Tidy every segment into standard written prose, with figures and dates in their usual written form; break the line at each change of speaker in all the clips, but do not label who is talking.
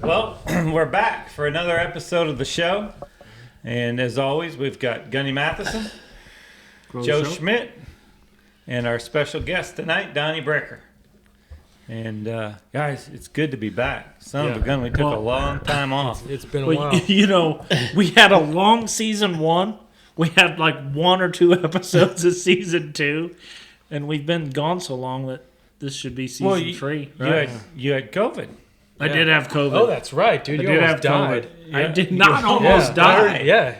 Well, we're back for another episode of the show. And as always, we've got Gunny Matheson, Joe Schmidt, and our special guest tonight, Donnie Bricker. And guys, it's good to be back. Son of a gun, we took a long time off.
It's been a while.
You know, we had a long season 1. We had like 1 or 2 episodes of season 2. And we've been gone so long that this should be season 3. Right?
You had COVID.
I did have COVID.
Oh, that's right, dude. You almost died.
Yeah. I did not almost die.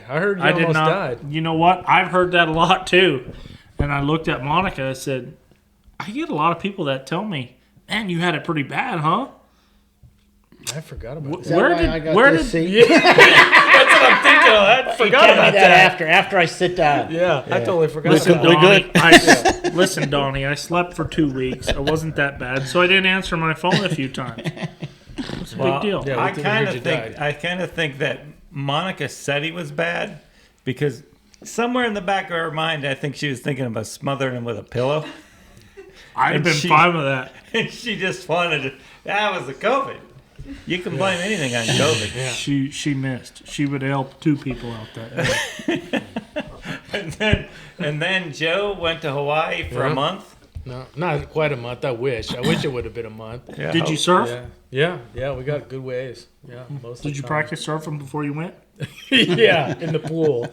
I heard you almost died.
You know what? I've heard that a lot too. And I looked at Monica and said, I get a lot of people that tell me, man, you had it pretty bad, huh?
I forgot about that.
Where did
That's what I'm thinking
of. I forgot about that.
After I sit down.
Yeah, I totally forgot
Listen,
about that.
Donnie, listen, Donnie, I slept for 2 weeks. It wasn't that bad, so I didn't answer my phone a few times. It's a big deal.
Yeah,
I kind of think that Monica said he was bad because somewhere in the back of her mind, I think she was thinking about smothering him with a pillow.
I'd have been fine with that.
And she just wanted to. That was the COVID. You can blame anything on COVID.
Yeah. She missed. She would help 2 people out that
day. and then Joe went to Hawaii for a month.
No, not quite a month. I wish it would have been a month.
Yeah. Did you surf?
Yeah. We got good waves. Yeah, most.
Did you practice surfing before you went?
Yeah, in the pool.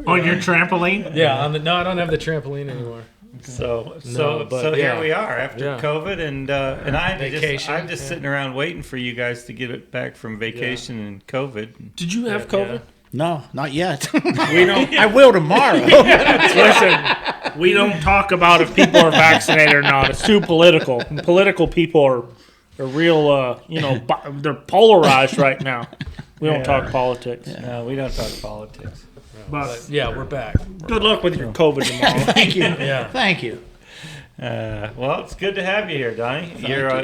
On your trampoline?
Yeah, no, I don't have the trampoline anymore.
So here we are after COVID, and I'm just sitting around waiting for you guys to get it back from vacation and COVID.
Did you have COVID?
Yeah.
No, not yet. We don't. I will tomorrow.
Listen, we don't talk about if people are vaccinated or not. It's too political. And political people are real. They're polarized right now. We don't talk politics.
Yeah. No, we don't talk politics.
But
we're back.
Good luck with your COVID tomorrow.
Thank you.
Yeah.
Thank you.
Well, it's good to have you here, Donnie.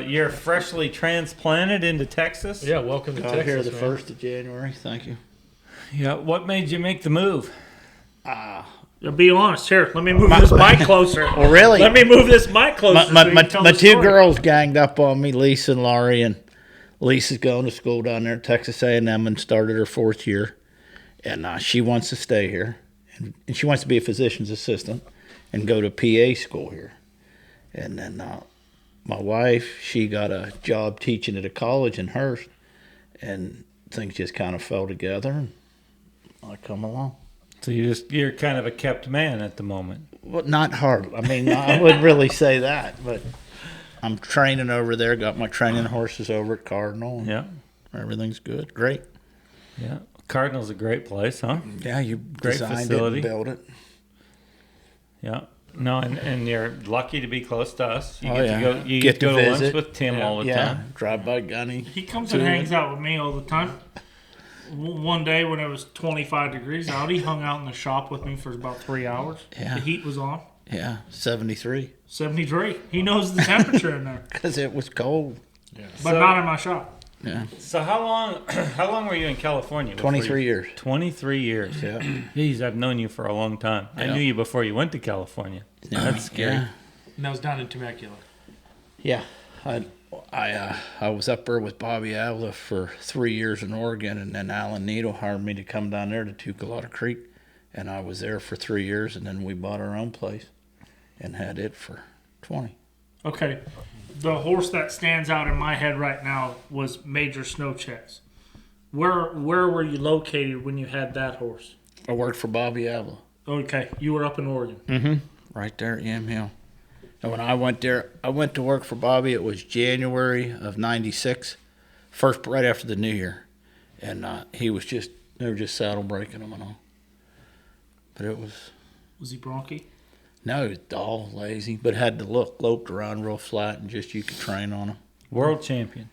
You're freshly transplanted into Texas.
Yeah, welcome to Texas.
Here the 1st of January. Thank you.
Yeah, what made you make the move?
Be honest. Here, let me move this mic closer.
Well, really?
Let me move this mic closer.
My 2 girls ganged up on me, Lisa and Laurie, and Lisa's going to school down there at Texas A&M and started her 4th year. And she wants to stay here. And she wants to be a physician's assistant and go to PA school here. And then my wife, she got a job teaching at a college in Hearst. And things just kind of fell together. And I come along.
So you're kind of a kept man at the moment.
Well, not hard. I mean, I wouldn't really say that, but I'm training over there. Got my training horses over at Cardinal.
Yeah,
everything's good. Great.
Yeah, Cardinal's a great place, huh?
Yeah, you
great
designed
facility.
It and built it.
Yeah. No, and you're lucky to be close to us. You
You
get to go to
visit.
lunch with Tim all the time.
Drive by Gunny.
He comes and hangs out with me all the time. One day when it was 25 degrees out, he hung out in the shop with me for about 3 hours.
Yeah.
The heat was on.
Yeah, 73.
73. He knows the temperature in there.
Because it was cold.
Yeah.
But not in my shop.
Yeah.
So how long were you in California?
23 years.
23 years.
Yeah.
Jeez, I've known you for a long time. I knew you before you went to California. That's scary.
Yeah.
And that was down in Temecula.
Yeah. I was up there with Bobby Avila for 3 years in Oregon, and then Alan Needle hired me to come down there to Tucalata Creek, and I was there for 3 years, and then we bought our own place and had it for 20.
Okay. The horse that stands out in my head right now was Major Snow Checks. Where were you located when you had that horse?
I worked for Bobby Avila.
Okay. You were up in Oregon.
Mm-hmm. Right there at Yamhill. And when I went there, I went to work for Bobby. It was January of '96, right after the New Year, and they were just saddle breaking him and all. But it was.
Was he bronky?
No, he was dull, lazy, but had the look, loped around real flat, and just you could train on him.
World champion.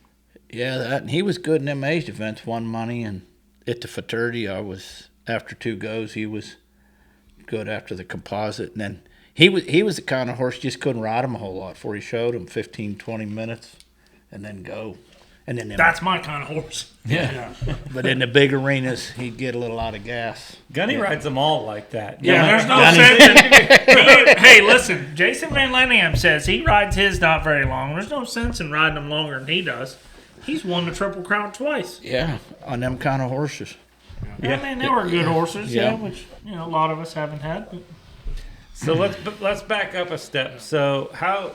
Yeah, and he was good in them age events, won money, and at the fraternity, after 2 goes, he was good after the composite, and then. He was the kind of horse you just couldn't ride him a whole lot before he showed him 15, 20 minutes and then go. And then
that's my kind of horse.
Yeah.
But in the big arenas, he'd get a little out of gas.
Gunny rides them all like that.
Yeah, there's no sense. Hey, listen, Jason Van Lanningham says he rides his not very long. There's no sense in riding them longer than he does. He's won the Triple Crown twice.
Yeah, on them kind of horses.
Yeah.
I mean, they were good horses,
Yeah.
which a lot of us haven't had. But.
So let's back up a step. So how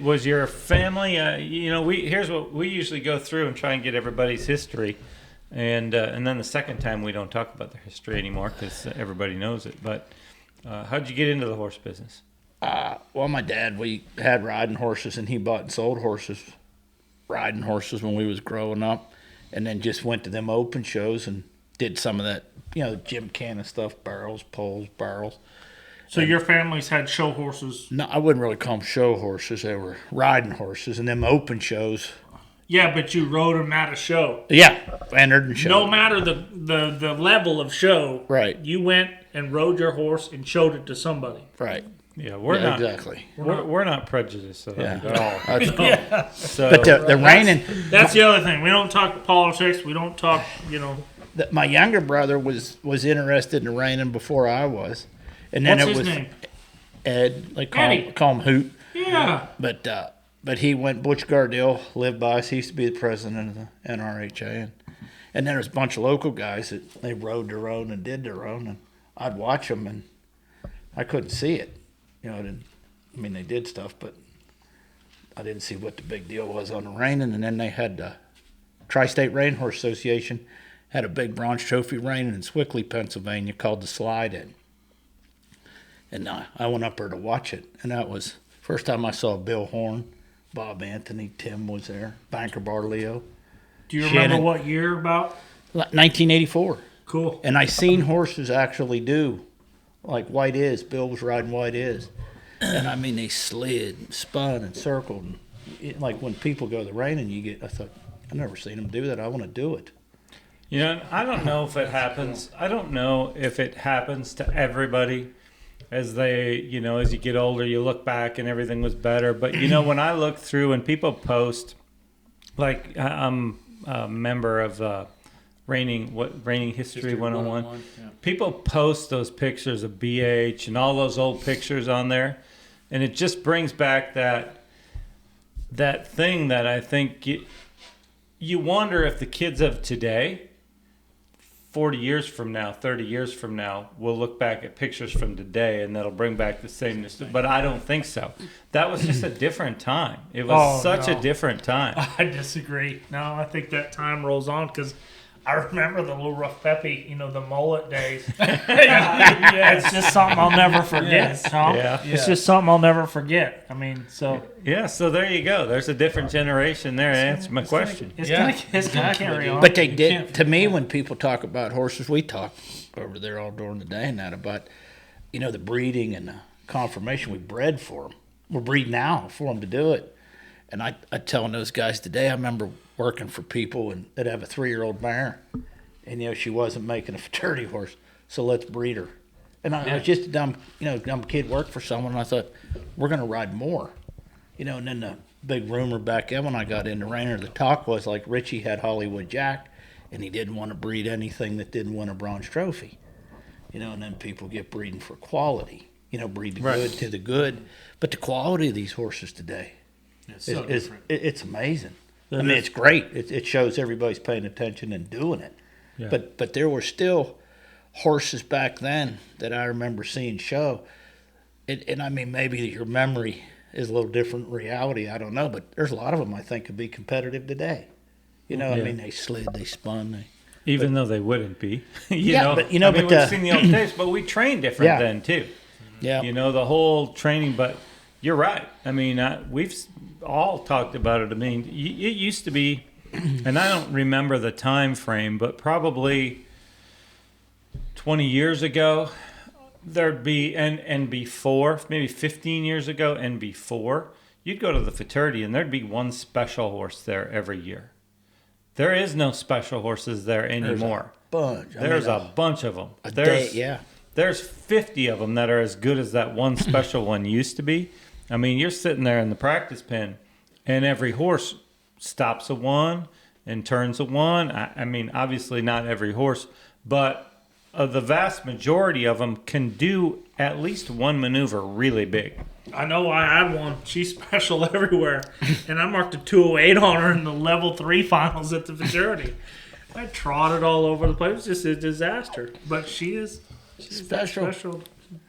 was your family? Here's what we usually go through and try and get everybody's history, and then the second time we don't talk about their history anymore because everybody knows it. But how'd you get into the horse business?
Well, my dad, we had riding horses, and he bought and sold riding horses when we was growing up, and then just went to them open shows and did some of that, Jim Cannon stuff, barrels, poles, barrels.
So your family's had show horses?
No, I wouldn't really call them show horses. They were riding horses, and them open shows.
Yeah, but you rode them at a show.
Yeah, entered and showed.
No matter the level of show,
Right.
You went and rode your horse and showed it to somebody.
Right.
Yeah, we're not
exactly.
We're not prejudiced at all.
That's-
So
But the reining.
That's the other thing. We don't talk politics. We don't talk,
My younger brother was interested in reining before I was, and then
What's
it
his
was
name?
Ed. They
Eddie.
call him Hoot.
Yeah.
But he went. Butch Gardill lived by us. He used to be the president of the NRHA, and then there's a bunch of local guys that they rode their own and did their own, and I'd watch them, and I couldn't see it. They did stuff, but I didn't see what the big deal was on the reining. And then they had the Tri-State Rein Horse Association had a big bronze trophy reining in Swickley, Pennsylvania, called the Slide In. And I went up there to watch it, and that was first time I saw Bill Horn, Bob Anthony, Tim was there, Banker Barleo.
Do you remember what year about?
1984.
Cool.
And I seen horses actually do, like White Is. Bill was riding White Is. And they slid, and spun, and circled. And like when people go to the reining, I thought, I've never seen them do that. I want to do it.
I don't know if it happens. I don't know if it happens to everybody as as you get older, you look back and everything was better. But, when I look through and people post, like I'm a member of Reining History 101.
Yeah.
People post those pictures of BH and all those old pictures on there. And it just brings back that thing that I think you wonder if the kids of today, 40 years from now, 30 years from now, will look back at pictures from today and that'll bring back the sameness. But I don't think so. That was just a different time. It was a different time.
I disagree. No, I think that time rolls on because I remember the little rough peppy, the mullet days. It's just something I'll never forget, Tom.
Yeah.
It's just something I'll never forget.
Yeah, so there you go. There's a different generation there to answer my question.
It's gonna carry on.
But they did, to me, when people talk about horses, we talk over there all during the day and that about, the breeding and the conformation. We bred for them. We're breeding now for them to do it. And I telling those guys today, I remember working for people and that have a 3-year-old mare, and she wasn't making a fraternity horse, so let's breed her. And I was just a dumb kid worked for someone, and I thought we're going to ride more, and then the big rumor back then when I got into reining, the talk was like Richie had Hollywood Jack, and he didn't want to breed anything that didn't win a bronze trophy, and then people get breeding for quality, breed the good to the good, but the quality of these horses today it's amazing. It's great. It shows everybody's paying attention and doing it. Yeah. But there were still horses back then that I remember seeing show. And maybe your memory is a little different reality. I don't know. But there's a lot of them I think could be competitive today. They slid, they spun.
Even though they wouldn't be.
But
we've seen the old days, but we trained different then too.
Yeah.
The whole training, but you're right. We've all talked about it. It used to be, and I don't remember the time frame, but probably 20 years ago, there'd be, and before, maybe 15 years ago and before, you'd go to the fraternity and there'd be one special horse there every year. There is no special horses there anymore.
There's
a bunch of them. There's 50 of them that are as good as that one special one used to be. You're sitting there in the practice pen, and every horse stops a one and turns a one. Obviously not every horse, but the vast majority of them can do at least one maneuver really big.
I know I had one. She's special everywhere. And I marked a 208 on her in the level 3 finals at the fraternity. I trotted all over the place. It was just a disaster. But she's
Special.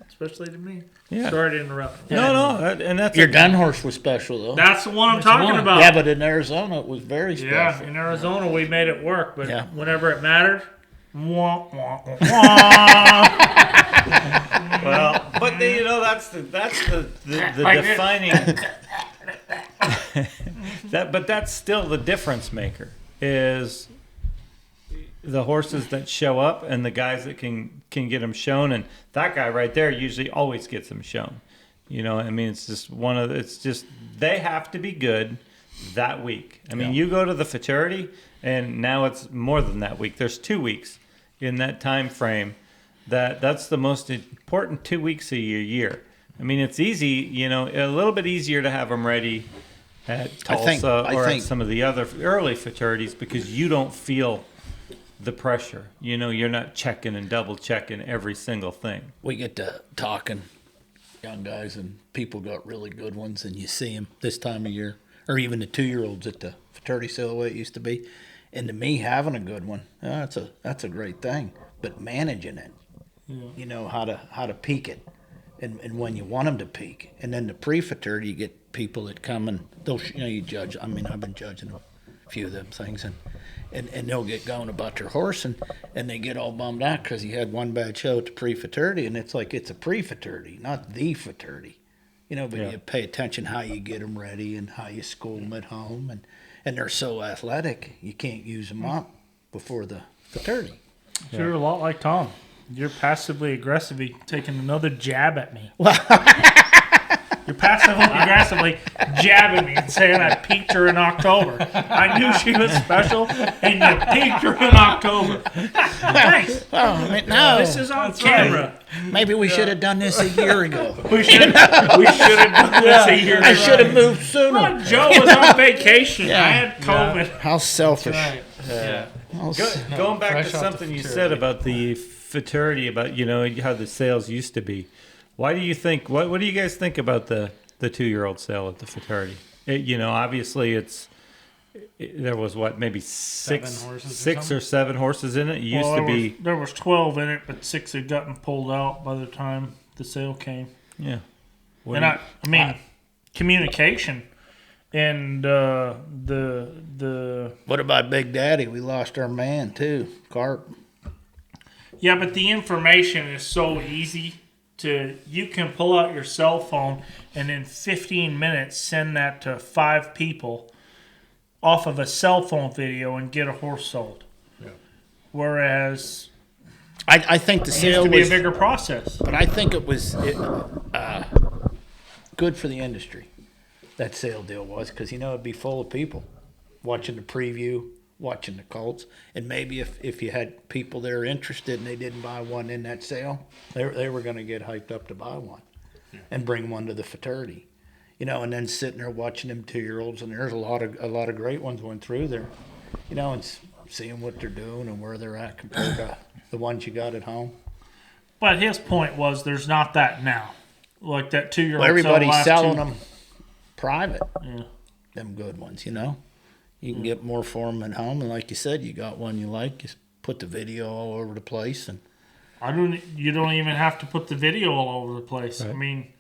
especially to me.
Yeah.
Sorry to interrupt.
No, and that's
Your gun horse was special, though.
That's the one I'm talking about.
Yeah, but in Arizona, it was very special.
Yeah, in Arizona we made it work, but
Yeah.
whenever it mattered, wah, wah, wah.
Well, but that's the defining but that's still the difference maker is the horses that show up and the guys that can get them shown, and that guy right there usually always gets them shown. I mean, it's just they have to be good that week. I mean, you go to the fraternity, and now it's more than that week. There's 2 weeks in that time frame. That's the most important 2 weeks of your year. I mean, it's easy, a little bit easier to have them ready at Tulsa or at some of the other early fraternities because you don't feel the pressure. You're not checking and double checking every single thing.
We get to talking, young guys, and people got really good ones, and you see them this time of year, or even the 2-year-olds at the fraternity sale the way it used to be. And to me, having a good one, that's a great thing. But managing it, how to peak it, and when you want them to peak. And then the pre-fraternity, you get people that come and they'll you judge. I mean, I've been judging a few of them things, and they'll get going about their horse, and they get all bummed out because he had one bad show at the pre-fraternity, and it's like it's a pre-fraternity, not the fraternity. But you pay attention how you get them ready and how you school them at home, and they're so athletic, you can't use them up before the fraternity.
So you're a lot like Tom. You're passively aggressively taking another jab at me. You're passively aggressively jabbing me and saying I peaked her in October. I knew she was special, and you peaked her in October. Thanks.
Oh, I mean, no.
This is on camera.
Maybe we should have done this a year ago.
We should have done this a year ago.
I should have moved sooner.
Well, Joe was on vacation. I had COVID.
How selfish.
Yeah.
Going back
fresh
to
off the
something you
fraternity.
said about the fraternity, about how the sales used to be. Why do you think? What do you guys think about the 2-year-old sale at the fraternity? Obviously there was maybe six or 7 horses in it. It used to be
There was 12 in it, but 6 had gotten pulled out by the time the sale came.
yeah.
I mean, communication and the
What about Big Daddy? We lost our man, too. Carp.
yeah, but the information is so easy. You can pull out your cell phone and in 15 minutes send that to 5 people off of a cell phone video and get a horse sold. Yeah. Whereas
I think the
it used
sale
to be
was,
a bigger process.
but I think it was good for the industry. That sale deal was because it'd be full of people watching the preview, watching the colts, and maybe if you had people there interested and they didn't buy one in that sale, they were going to get hyped up to buy one and bring one to the fraternity, and then sitting there watching them 2-year-olds, and there's a lot of great ones went through there, and seeing what they're doing and where they're at compared to the ones you got at home.
But his point was there's not that now. Like that 2-year-old.
Well, everybody's
last
selling
2
them private.
Yeah.
Them good ones, You can get more for them at home, and like you said, you got one you like, you put the video all over the place, and
You don't even have to put the video all over the place. Right. I mean,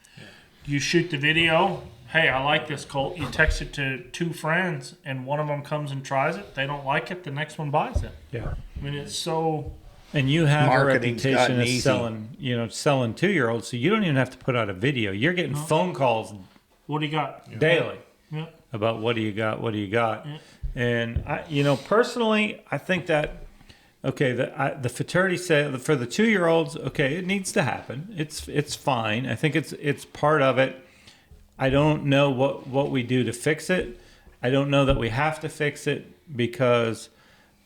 you shoot the video. Hey, I like this colt. You text it to 2 friends, and one of them comes and tries it. They don't like it. The next one buys it.
Yeah.
I mean, it's so.
And you have a
Marketing's
reputation
gotten
of
easy.
selling 2-year-olds, so you don't even have to put out a video. You're getting phone calls
What do you got?
daily
Yeah.
about what do you got. Yeah. And I, personally, I think that the fraternity sale for the 2-year-olds, it needs to happen. It's fine. I think it's part of it. I don't know what we do to fix it. I don't know that we have to fix it because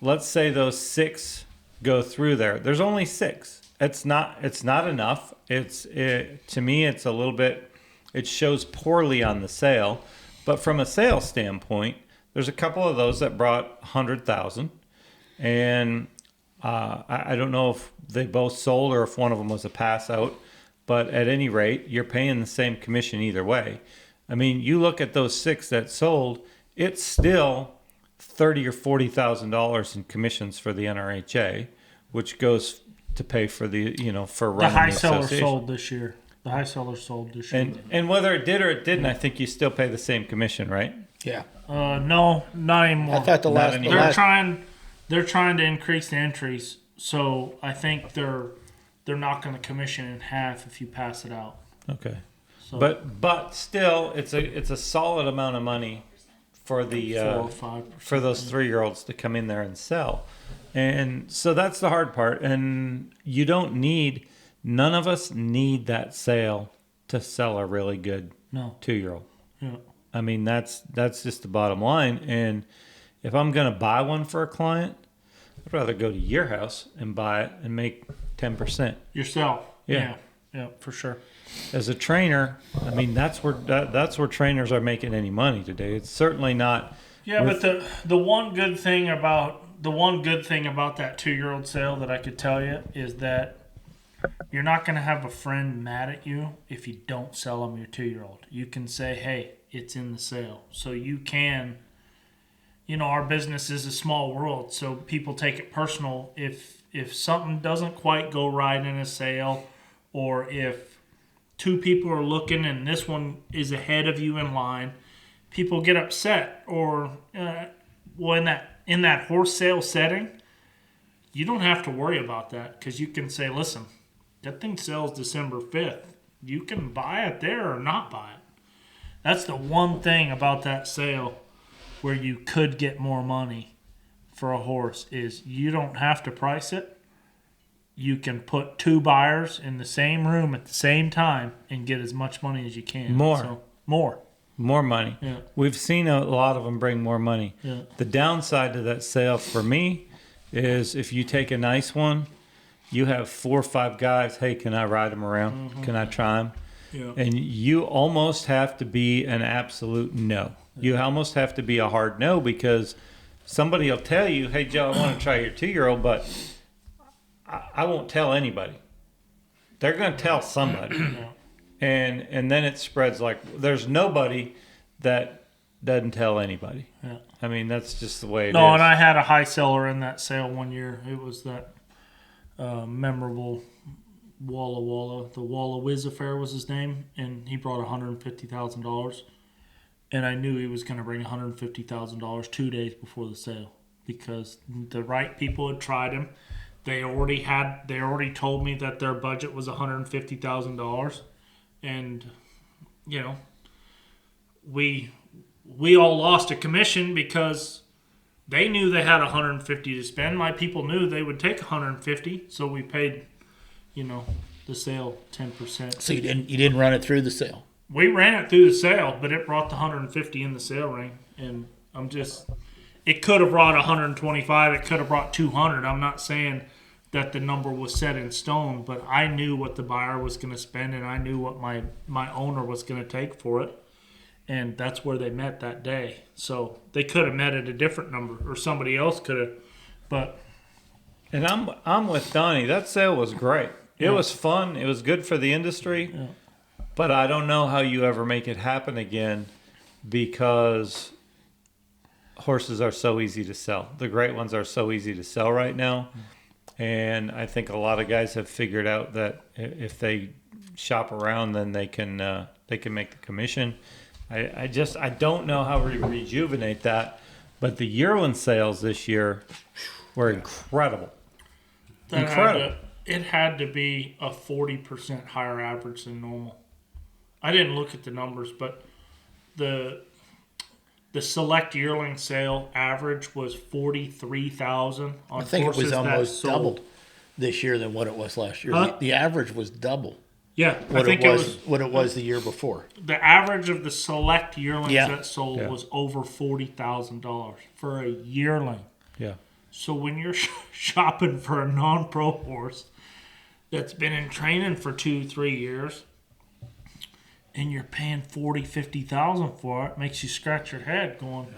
let's say those 6 go through there. There's only 6. It's not enough. To me it's a little bit. It shows poorly on the sale, but from a sales standpoint, there's a couple of those that brought 100,000, and I don't know if they both sold or if one of them was a pass out, but at any rate, you're paying the same commission either way. I mean, you look at those 6 that sold, it's still $30,000 or $40,000 in commissions for the NRHA, which goes to pay for the for running
The high
the
seller
association.
sold this year. The high seller sold this year.
And whether it did or it didn't, I think you still pay the same commission, right?
Yeah.
No, not anymore.
I thought the
Not
last.
anymore.
They're trying to increase the entries, so I think they're not going to commission in half if you pass it out.
Okay.
So
But still, it's a solid amount of money for the
4 or 5%.
for those 3-year-olds to come in there and sell, and so that's the hard part. And you don't need, none of us need that sale to sell a really good
No.
2-year-old.
Yeah.
I mean, that's just the bottom line. And if I'm going to buy one for a client, I'd rather go to your house and buy it and make 10%.
Yourself.
Yeah.
Yeah, for sure.
As a trainer, I mean, that's where trainers are making any money today. It's certainly not.
Yeah, but the one good thing about that 2-year-old sale that I could tell you is that you're not going to have a friend mad at you if you don't sell them your 2-year-old. You can say, "Hey, it's in the sale," so you can. Our business is a small world, so people take it personal if something doesn't quite go right in a sale, or if 2 people are looking and this one is ahead of you in line. People get upset, or in that horse sale setting, you don't have to worry about that because you can say, "Listen, that thing sells December 5th. You can buy it there or not buy it." That's the one thing about that sale where you could get more money for a horse is you don't have to price it. You can put 2 buyers in the same room at the same time and get as much money as you can.
More. More money.
Yeah.
We've seen a lot of them bring more money.
Yeah.
The downside to that sale for me is if you take a nice one, you have 4 or 5 guys, "Hey, can I ride him around?
Mm-hmm.
Can I try him?"
Yeah.
And you almost have to be an absolute no. You almost have to be a hard no, because somebody will tell you, "Hey, Joe, I want to try your 2-year-old, but I won't tell anybody." They're going to tell somebody. And then it spreads like there's nobody that doesn't tell anybody.
Yeah.
I mean, that's just the way it is.
No, and I had a high seller in that sale one year. It was that memorable Walla Walla. The Walla Wiz Affair was his name, and he brought $150,000. And I knew he was going to bring $150,000 2 days before the sale because the right people had tried him. They already told me that their budget was $150,000, and we all lost a commission because they knew they had $150 to spend. My people knew they would take $150, so we paid, the sale 10%.
So you didn't run it through the sale.
We ran it through the sale, but it brought the $150 in the sale ring, and it could have brought $125, it could have brought $200. I'm not saying that the number was set in stone, but I knew what the buyer was going to spend, and I knew what my owner was going to take for it, and that's where they met that day. So they could have met at a different number, or somebody else could have, but.
And I'm with Donnie. That sale was great. It was fun. It was good for the industry.
Yeah.
But I don't know how you ever make it happen again, because horses are so easy to sell. The great ones are so easy to sell right now. And I think a lot of guys have figured out that if they shop around, then they can make the commission. I don't know how we rejuvenate that. But the yearling sales this year were incredible. Incredible.
It had to be a 40% higher average than normal. I didn't look at the numbers, but the select yearling sale average was 43,000 on
I think it
horses
was
that
almost
sold.
doubled this year than what it was last year.
Huh?
The average was double
Yeah, I
what
think
it was the year before.
the average of the select yearlings
Yeah.
that sold
Yeah.
was over $40,000 for a yearling.
Yeah.
So when you're shopping for a non-pro horse that's been in training for 2-3 years, and you're paying $40,000-$50,000 for it, makes you scratch your head going.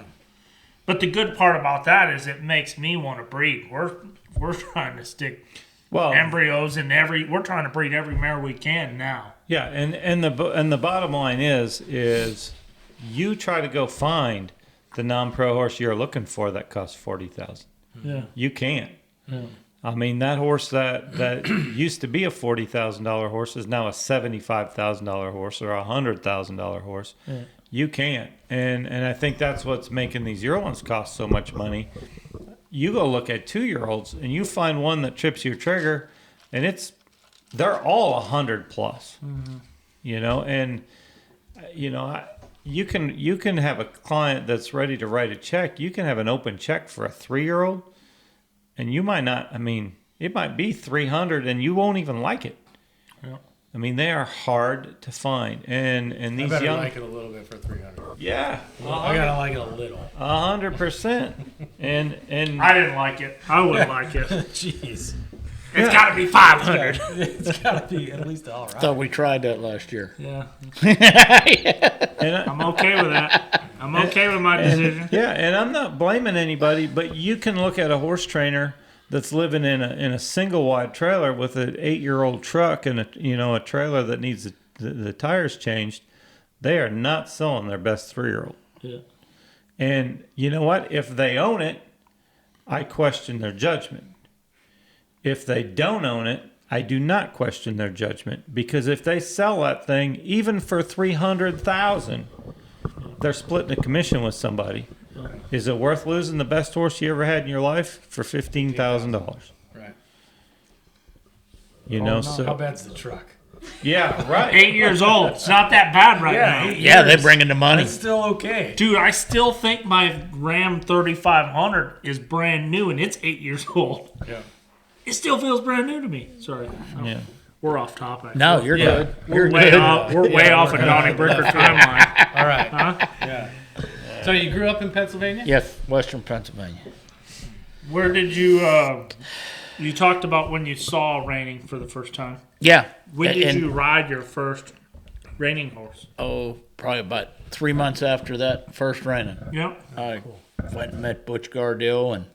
But the good part about that is it makes me want to breed. We're trying to stick embryos in we're trying to breed every mare we can now.
Yeah, and the bottom line is you try to go find the non-pro horse you're looking for that costs $40,000.
Yeah.
You can't.
Yeah.
I mean, that horse that used to be a $40,000 horse is now a $75,000 horse or a $100,000 horse.
Yeah.
You can't, and I think that's what's making these yearlings cost so much money. You go look at 2-year-olds and you find one that trips your trigger, and they're all 100 plus.
Mm-hmm.
You know, and you can have a client that's ready to write a check. You can have an open check for a 3-year-old. And you might not, I mean, it might be 300 and you won't even like it.
Yeah.
I mean, they are hard to find. And these
I better
young.
like it a little bit for 300.
Yeah.
I gotta like it a little.
100%. And
I didn't like it. I would like it.
Jeez.
It's got to be 500.
It's gotta be at least all right.
Thought we tried that last year.
Yeah.
and
I'm okay with that. I'm okay with my decision.
Yeah, and I'm not blaming anybody, but you can look at a horse trainer that's living in a single wide trailer with an 8-year-old truck and a trailer that needs the tires changed. They are not selling their best 3-year-old.
Yeah.
And you know what? If they own it, I question their judgment. If they don't own it, I do not question their judgment, because if they sell that thing even for $300,000, they're splitting a commission with somebody. Is it worth losing the best horse you ever had in your life for $15,000?
Right.
So
How bad's the truck?
yeah, right.
8 years old. It's not that bad right now.
8
Yeah, they're
years.
bringing the money.
It's still okay.
Dude, I still think my Ram 3500 is brand new and it's 8 years old.
Yeah.
It still feels brand new to me. Sorry.
Yeah.
We're off topic.
No, you're
Yeah.
good.
We're
You're
way
good.
off. We're way off a Donnie Bricker timeline.
All right.
Huh?
Yeah. So you grew up in Pennsylvania?
Yes, Western Pennsylvania.
Where did you? You talked about when you saw reining for the first time.
Yeah.
When did
And-
you ride your first reining horse?
Oh, probably about 3 months after that first reining.
Yep.
I went and met Butch Gardill and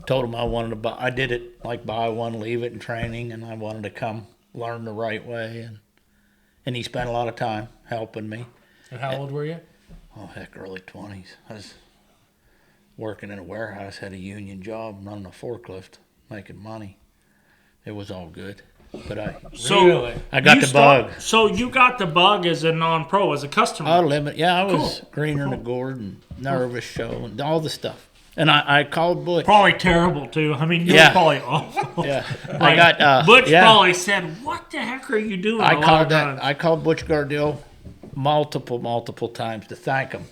told him I wanted to buy. I did it like buy one, leave it in training, and I wanted to come learn the right way. And he spent a lot of time helping me.
And how old were you?
Oh, heck, early 20s. I was working in a warehouse, had a union job, running a forklift, making money. It was all good. But
So
I got
you
the bug.
So you got the bug as a non-pro, as a customer.
I'll limit. Yeah, I was
Cool.
greener than a gourd and nervous show and all the stuff. And I called Butch.
Probably terrible too. I mean, you're
Yeah.
probably awful.
Yeah,
Like,
I got
Butch
yeah.
probably said, "What the heck are you doing?"
I
a lot
called
of times.
I called Butch Gardill multiple times to thank him,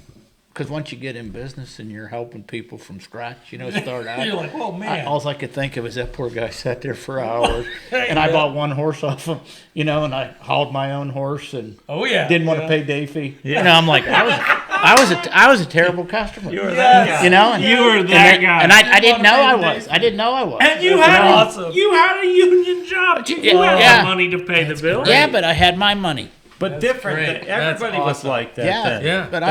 because once you get in business and you're helping people from scratch, start out.
You're like, oh man.
All I could think of is that poor guy sat there for hours, and I bought one horse off him, and I hauled my own horse and
Oh yeah.
didn't want to pay day fee. I'm like, I was a terrible customer.
You were that guy.
And
You were that guy.
and I didn't
wanna
know
pay
I
the
was.
days.
I didn't know I was.
And you had
awesome.
you had a union job. You had
Yeah.
the money to pay the bill.
Yeah, but I had my money.
But different.
great. That's
Everybody was
awesome.
like that
Yeah,
then.
Yeah.
But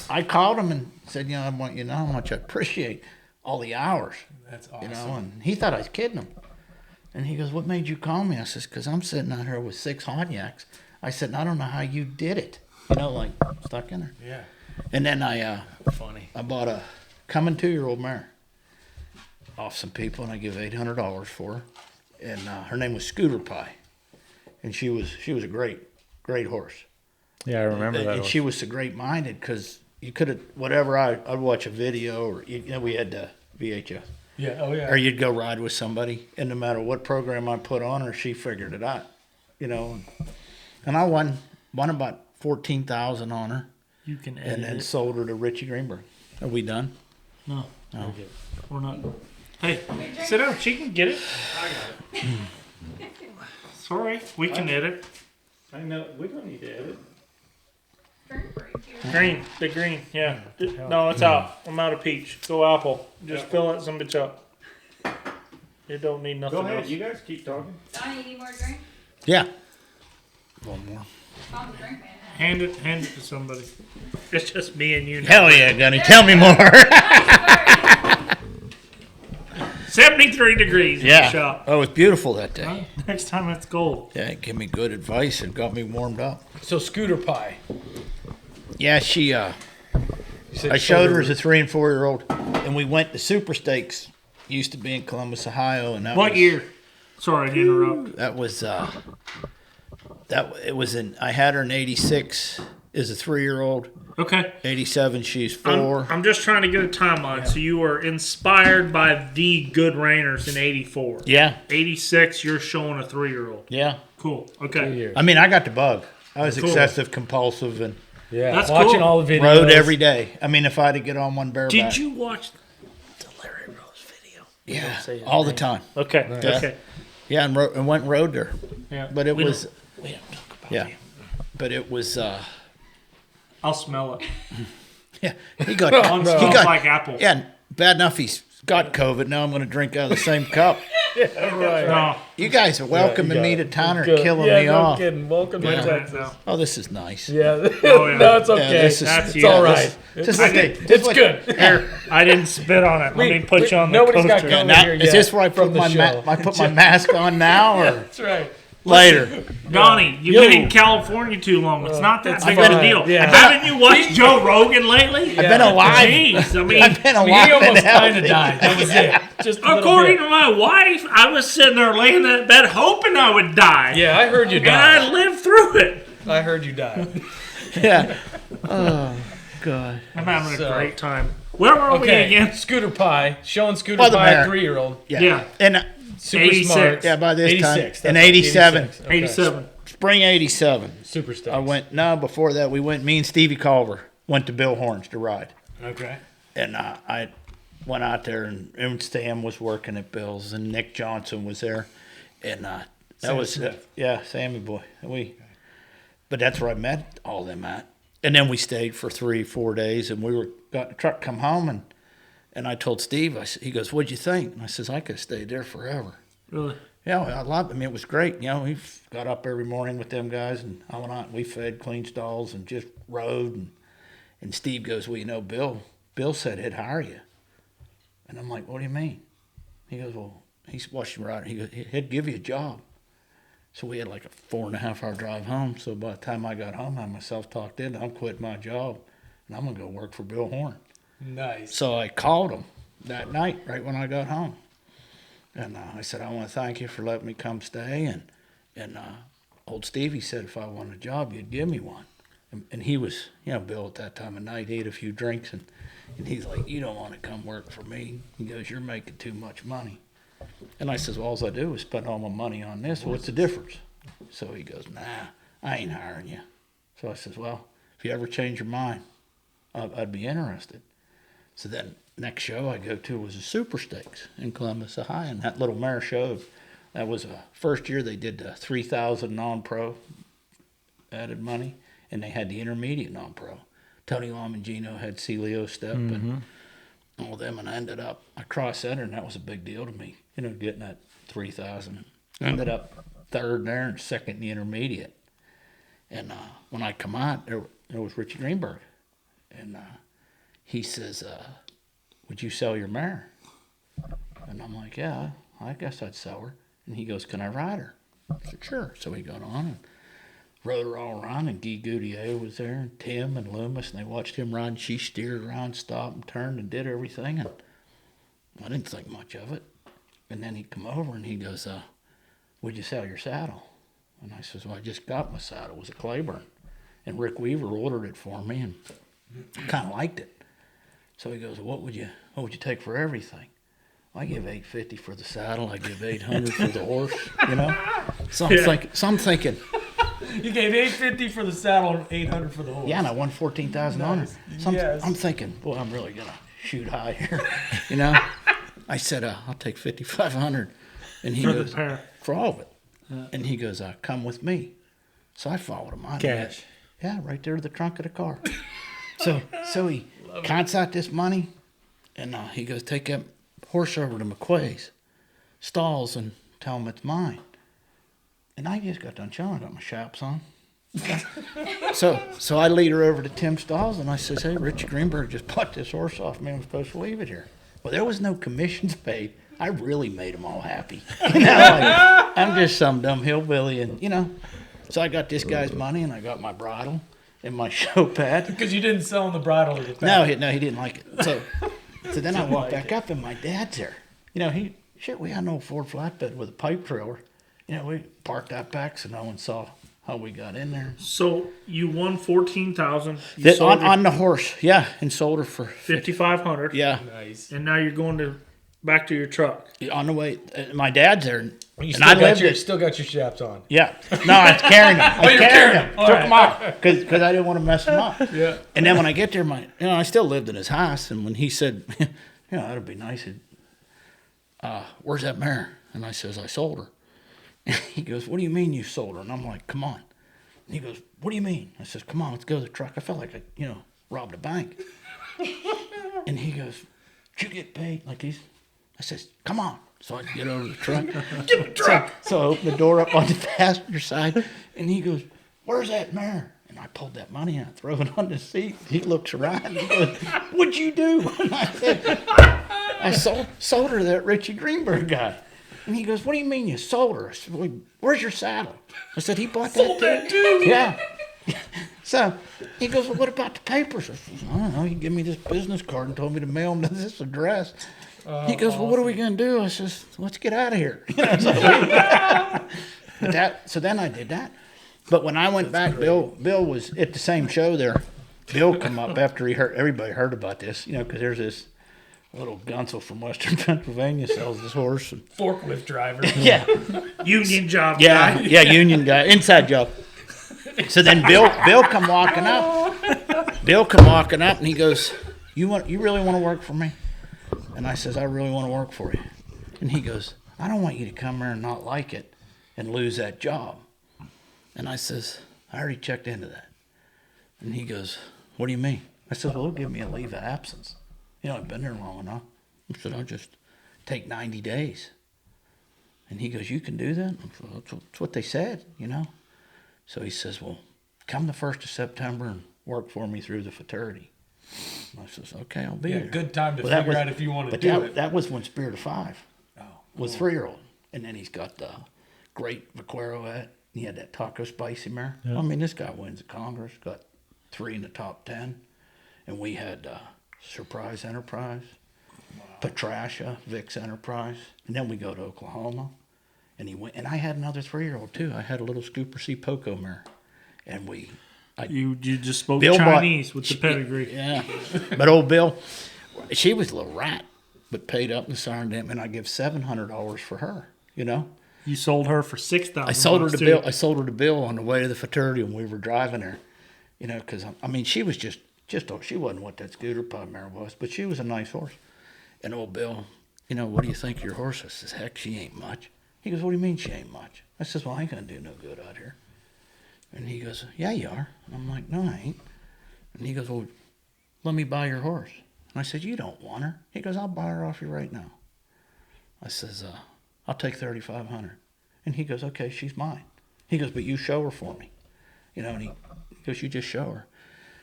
I called him and said, I want you to know how much I appreciate all the hours,
That's awesome.
and he thought I was kidding him. And he goes, what made you call me? I says, because I'm sitting out here with 6 Hognyaks. I said, and I don't know how you did it. Like stuck in there.
Yeah.
And then I
Funny.
bought a coming 2-year-old mare off some people, and I give $800 for her. And her name was Scooter Pie. And she was a great horse.
Yeah, I remember that.
And she was so great-minded, because you could have, whatever, I'd watch a video, or, we had the VHS.
Yeah. Oh yeah.
Or you'd go ride with somebody, and no matter what program I put on her, she figured it out, And I won about $14,000 on her,
You can
and
edit
then
it.
sold her to Richie Greenberg. Are we done?
No,
No.
we're not. Hey, sit down. She can get it. Sorry, we can edit.
I know. We don't need to edit.
Green, the green, yeah. No, it's out. I'm out of peach. Go apple. Just fill it some bitch up. It don't need nothing
Go ahead.
else.
You guys keep talking.
Donnie, you need more drink?
Yeah. One more.
Hand it to somebody. It's just me and you now.
Hell yeah, Gunny. Tell me more.
73 degrees in the
Yeah.
shop.
Oh, it was beautiful that day.
Well, next time it's cold.
Yeah, it gave me good advice and got me warmed up.
So scooter pie.
Yeah, she, I showed her as a 3 and 4 year old, and we went to Super Steaks. Used to be in Columbus, Ohio, and that
What
was,
year? Sorry to interrupt.
That was it was in. I had her in '86 as a 3 year old.
Okay.
'87, she's 4.
I'm just trying to get a timeline. So you were inspired by the Good Rainers in '84.
Yeah,
86, you're showing a 3-year-old.
yeah.
Cool. Okay.
I mean, I got the bug. I was
Cool.
excessive, compulsive, and
Yeah,
That's
watching
cool.
all the videos.
rode every day. I mean, if I had to get on one bareback.
Did you watch
the Larry Rose video?
say
Yeah,
his
all the
name.
time.
Okay.
Yeah.
Okay.
Yeah, and went and rode there.
Yeah.
But it
We
was,
don't talk about
yeah.
him.
But it was,
I'll smell it.
yeah. He got,
One
he
smells
got,
like apple.
yeah. Bad enough he's got COVID. Now I'm going to drink out of the same cup.
No.
You guys are welcoming
got
me
it.
to town or
Good.
killing
Yeah,
me
no
off.
kidding. Welcome
Wait a
to
minute
Texas.
now.
Oh, this is nice.
Yeah.
Oh, yeah.
No, it's okay.
this is,
That's-
it's all right.
This
I
is
did-
It's good.
Here, I didn't spit on it. Let me put you on the
nobody's got
coaster.
COVID.
now,
here
is
yet
this where I
from
put
the
my
show.
I put my mask on now or
That's right.
later?
Donnie, you've
Yo.
been in California too long. It's not that big of
been-
a deal.
yeah.
Haven't you watched Joe Rogan lately?
I've been alive.
Jeez, I mean,
I've been
I mean,
alive
he
and
almost kind
healthy.
of died. That was it. Just a little
according
bit.
to my wife, I was sitting there laying in that bed hoping I would die.
Yeah, I heard you
And I
die.
lived through it.
I heard you die.
Yeah. Oh God.
I'm having
So-
a great time. Where were we
Okay,
again?
scooter pie. Showing scooter
By the
pie
mayor.
3-year-old.
Yeah.
And
Super
86.
smart.
yeah, by this
86.
time in
that's right,
'87,
86. Okay.
87.
spring '87,
Super Steaks.
I went. No, before that, we went. Me and Stevie Culver went to Bill Horns to ride.
Okay.
And I went out there, and Sam was working at Bill's, and Nick Johnson was there, and that
Sam
was
Smith.
yeah, Sammy boy. But that's where I met all them at, and then we stayed for 3-4 days, and got in the truck, come home, and I told Steve, he goes, "What'd you think?" And I says, "I could have stayed there forever."
Really?
Yeah, I loved it. I mean, it was great. You know, we got up every morning with them guys, and I went out and we fed, cleaned stalls, and just rode. And Steve goes, "Well, you know, Bill said he'd hire you." And I'm like, "What do you mean?" He goes, "Well, he's watching right. He goes, he'd give you a job." So we had like a 4.5 hour drive home. So by the time I got home, I had myself talked in. I'm quitting my job, and I'm gonna go work for Bill Horn.
Nice.
So I called him that night, right when I got home. And I said, "I want to thank you for letting me come stay." And old Stevie said, "If I wanted a job, you'd give me one." And he was, you know, Bill at that time of night, he ate a few drinks, and he's like, "You don't want to come work for me." He goes, "You're making too much money." And I says, "Well, all I do is spend all my money on this. What's the difference?" So he goes, "Nah, I ain't hiring you." So I says, "Well, if you ever change your mind, I'd be interested." So then next show I go to was a Super Steaks in Columbus, Ohio, and that little mare show, that was the first year they did the 3,000 non-pro added money, and they had the intermediate non-pro. Tony Lomangino had Celio Step and all them, and I cross-entered, and that was a big deal to me, you know, getting that 3,000. Ended up third there and second in the intermediate. And when I come out, there was Richie Greenberg, and he says, "Would you sell your mare?" And I'm like, "Yeah, I guess I'd sell her." And he goes, "Can I ride her?" I said, "Sure." So he got on and rode her all around, and Guy Goudier was there, and Tim and Loomis, and they watched him ride. She steered around, stopped and turned and did everything, and I didn't think much of it. And then he come over and he goes, "Would you sell your saddle?" And I says, "Well, I just got my saddle. It was a Claiborne. And Rick Weaver ordered it for me and kind of liked it." So he goes, "What would you take for everything?" "I give $850 for the saddle. I give $800 for the horse." You know. So I'm thinking,
You gave $850 for the saddle and $800 for the horse.
yeah, and I won 14,000 on it. So
Yes.
I'm thinking, boy, I'm really gonna shoot high here. You know. I said, "I'll take 5,500," and he
For
goes,
the pair.
"For all of it." And he goes, "Come with me." So I followed him on.
Cash.
Yeah, right there to the trunk of the car. So he counts out this money, and he goes, "Take that horse over to McQuay's stalls and tell him it's mine." And I just got done chilling. I got my chaps on. So I lead her over to Tim's stalls, and I says, hey, Richie Greenberg just bought this horse off me. I'm supposed to leave it here. Well, there was no commissions paid. I really made them all happy. You know, like, I'm just some dumb hillbilly, and, you know. So I got this guy's money, and I got my bridle and my show pad.
Because you didn't sell him the bridle to the
No, he didn't like it. So then I walked back up, and my dad's there. You know, we had an old Ford flatbed with a pipe trailer. You know, we parked that back so no one saw how we got in there.
So you won $14,000
On the horse, yeah, and sold her for
$5,500.
Yeah.
Nice.
And now you're going back to your truck.
On the way, my dad's there,
You
and
still,
I
got
lived
your,
it.
still got your chaps on.
Yeah, no, I was carrying them. I was
you're
carrying
carrying
them.
them.
Took
All
them off because I didn't want to mess them up.
Yeah.
And then when I get there, I still lived in his house, and when he said, that'd be nice. Where's that mare? And I says, I sold her. And he goes, what do you mean you sold her? And I'm like, come on. And he goes, what do you mean? I says, come on, let's go to the truck. I felt like I, robbed a bank. And he goes, did you get paid? Like I says, come on. So I get over to the truck.
Get the truck.
So I open the door up on the passenger side, and he goes, where's that mare? And I pulled that money out, throw it on the seat. He looks around, and he goes, what'd you do? And I said, I sold her to that Richie Greenberg guy. And he goes, what do you mean you sold her? I said, well, where's your saddle? I said, he bought that too? Yeah. So he goes, well, what about the papers? I said, I don't know. He gave me this business card and told me to mail him to this address. He goes, well, what are we going to do? I says, let's get out of here. So then I did that. But when I went back, Bill was at the same show there. Bill come up after everybody heard about this, because there's this little gunsel from Western Pennsylvania sells this horse. And,
Forklift driver.
yeah.
Union job
Yeah,
guy.
yeah, union guy, inside job. So then Bill come walking up. Bill come walking up, and he goes, you really want to work for me? And I says, I really want to work for you. And he goes, I don't want you to come here and not like it and lose that job. And I says, I already checked into that. And he goes, what do you mean? I said, well, they'll give me a leave of absence. I've been there long enough. I said, I'll just take 90 days. And he goes, you can do that? I said, that's what they said, So he says, well, come the 1st of September and work for me through the fraternity. And I says, okay, I'll be there.
Good time to figure out if you want to do it.
That was when Spirit of Five was 3-year-old. And then he's got the great vaquero at. He had that taco spicy mare. Yeah. I mean, this guy wins at Congress, got 3 in the top 10. And we had Surprise Enterprise, Patricia, Vic's Enterprise. And then we go to Oklahoma. And he went, and I had another 3-year-old too. I had a little Scooper C Poco mare. And
You just spoke
Bill
Chinese with the pedigree.
Yeah. But old Bill, she was a little rat, but paid up in the Siren Dam, and I give $700 for her,
You sold her for $6,000.
I sold her to Bill. I sold her to Bill on the way to the fraternity when we were driving her, because she was just she wasn't what that scooter pub mare was, but she was a nice horse. And old Bill, what do you think of your horse? I says, heck, she ain't much. He goes, what do you mean she ain't much? I says, well, I ain't gonna do no good out here. And he goes, yeah, you are. And I'm like, no, I ain't. And he goes, well, let me buy your horse. And I said, you don't want her. He goes, I'll buy her off you right now. I says, I'll take $3,500. And he goes, okay, she's mine. He goes, but you show her for me. And he goes, you just show her.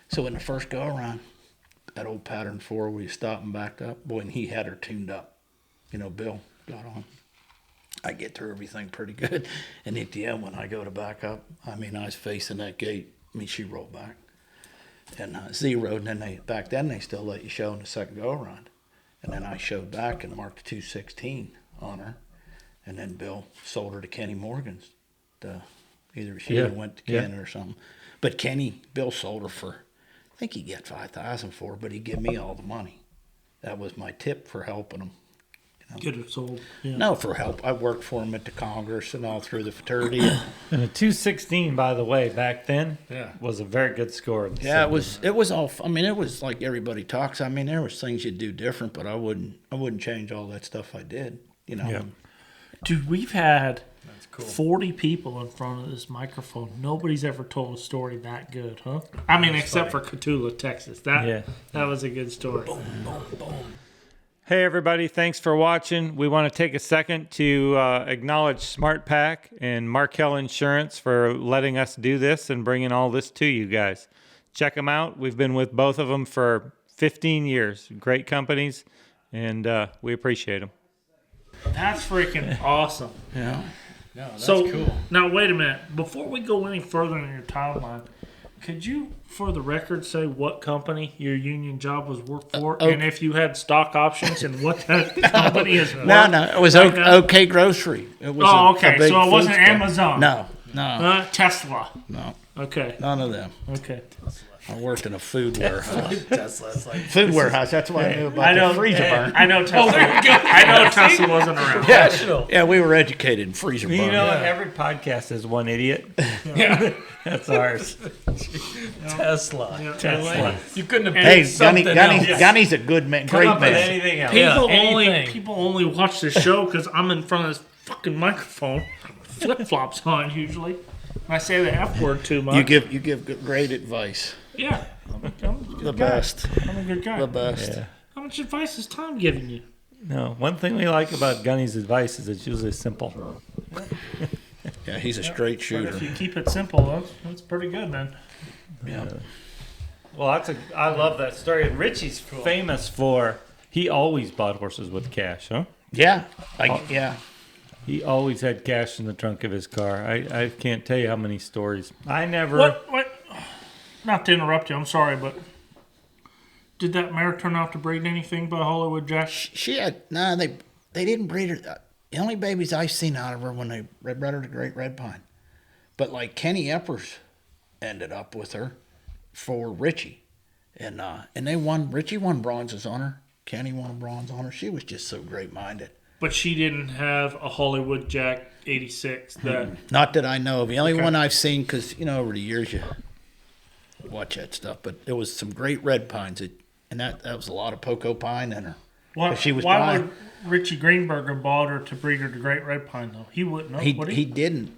So in the first go around, that old pattern 4 where you stop and backed up, boy, and he had her tuned up. Bill got on. I get through everything pretty good. And at the end, when I go to back up, I was facing that gate. She rolled back and zeroed. And then back then they still let you show in the second go around. And then I showed back and marked 216 on her. And then Bill sold her to Kenny Morgan's. Either she went to Canada or something. But Bill sold her for, I think he got $5,000 for her, but he give me all the money. That was my tip for helping him.
Get her sold. Yeah.
No, for help. I worked for him at the Congress and all through the fraternity.
And a 216, by the way, back then, was a very good score.
Yeah, it was all. It was like everybody talks. There was things you'd do different, but I wouldn't change all that stuff I did.
Yeah.
Dude, we've had 40 people in front of this microphone. Nobody's ever told a story that good, huh? Except for Cotulla, Texas. That was a good story.
Boom, boom, boom.
Hey, everybody. Thanks for watching. We want to take a second to acknowledge SmartPack and Markel Insurance for letting us do this and bringing all this to you guys. Check them out. We've been with both of them for 15 years. Great companies, and we appreciate them.
That's freaking awesome.
Yeah.
No, that's
So
cool.
now wait a minute. Before we go any further in your timeline, could you, for the record, say what company your union job was worked for, and if you had stock options, and what that company is worth?
No, it was
Right now?
OK Grocery. It was
Okay.
big
So it
food
wasn't
store.
Amazon.
No,
Tesla.
no,
Okay.
none of them.
Okay.
I worked in a food warehouse.
Tesla's like
Food warehouse. That's why I knew about the freezer burn.
I know Tesla. I know Tesla wasn't around.
professional.
Yeah, we were educated in freezer burn.
You know what? Every podcast has one idiot.
Yeah.
That's ours.
Tesla.
Tesla.
You couldn't have
Hey,
picked something else.
Gunny's a good man,
Come
great
up with
man.
anything else.
People only watch the show because I'm in front of this fucking microphone. Flip flops on usually. And I say the F word too much.
You give great advice.
Yeah. I'm a
The
good guy.
best.
I'm a good guy.
The best.
Yeah.
How much advice is Tom giving you?
No, one thing we like about Gunny's advice is it's usually simple.
Yeah, he's a straight
But
shooter.
if you keep it simple, that's pretty good, man.
Yeah.
Well, I love that story. And Richie's famous for he always bought horses with cash, huh?
Yeah.
Oh.
Yeah.
He always had cash in the trunk of his car. I can't tell you how many stories. I never.
What? Not to interrupt you, I'm sorry, but did that mare turn out to breed anything by Hollywood Jack?
She had they didn't breed her. The only babies I've seen out of her when they bred her to Great Red Pine, but like Kenny Eppers ended up with her for Richie, and they won. Richie won bronzes on her. Kenny won a bronze on her. She was just so great minded.
But she didn't have a Hollywood Jack 86 that.
Not that I know of. The only
Okay.
one I've seen, because over the years you watch that stuff, but there was some great red pines, and that was a lot of poco pine in her.
Why,
She was
why
dry.
would Richie Greenberg have bought her to breed her to Great Red Pine, though? He wouldn't know, would
He didn't.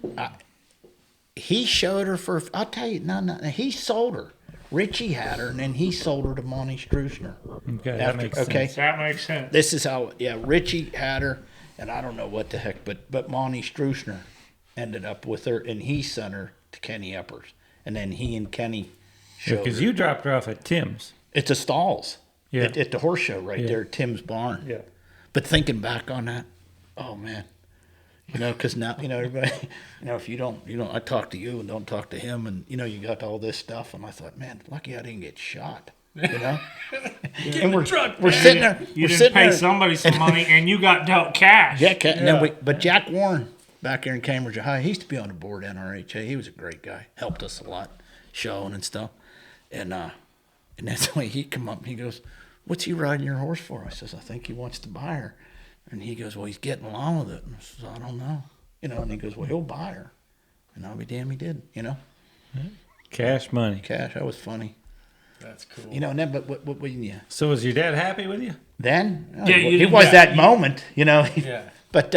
He showed her for. I'll tell you. No. He sold her. Richie had her, and then he sold her to Monty Struessner.
Okay, that makes sense.
That makes sense.
This is how. Yeah, Richie had her, and I don't know what the heck, but Monty Struessner ended up with her, and he sent her to Kenny Eppers, and then he and Kenny showed
Because
her.
you dropped her off at Tim's.
It's a Stalls.
Yeah.
At the horse show right there at Tim's barn.
Yeah.
But thinking back on that, oh man, because now everybody, if you don't, I talk to you and don't talk to him, and you got all this stuff, and I thought, man, lucky I didn't get shot, and we're sitting there,
You
we're
didn't
sitting
pay
there,
somebody some money, and you got dealt cash.
yeah, and then but Jack Warren back here in Cambridge High, he used to be on the board NRHA. He was a great guy, helped us a lot, showing and stuff, and that's why he come up, and he goes, "What's he riding your horse for?" I says, "I think he wants to buy her." And he goes, "Well, he's getting along with it." And I says, "I don't know." And he goes, "Well, he'll buy her." And I'll be damned he did,
Cash money.
Cash, that was funny.
That's cool.
And then, but what yeah.
So was your dad happy with you?
Then,
Yeah, you
he
didn't-
was
yeah,
that
you-
moment,
Yeah.
But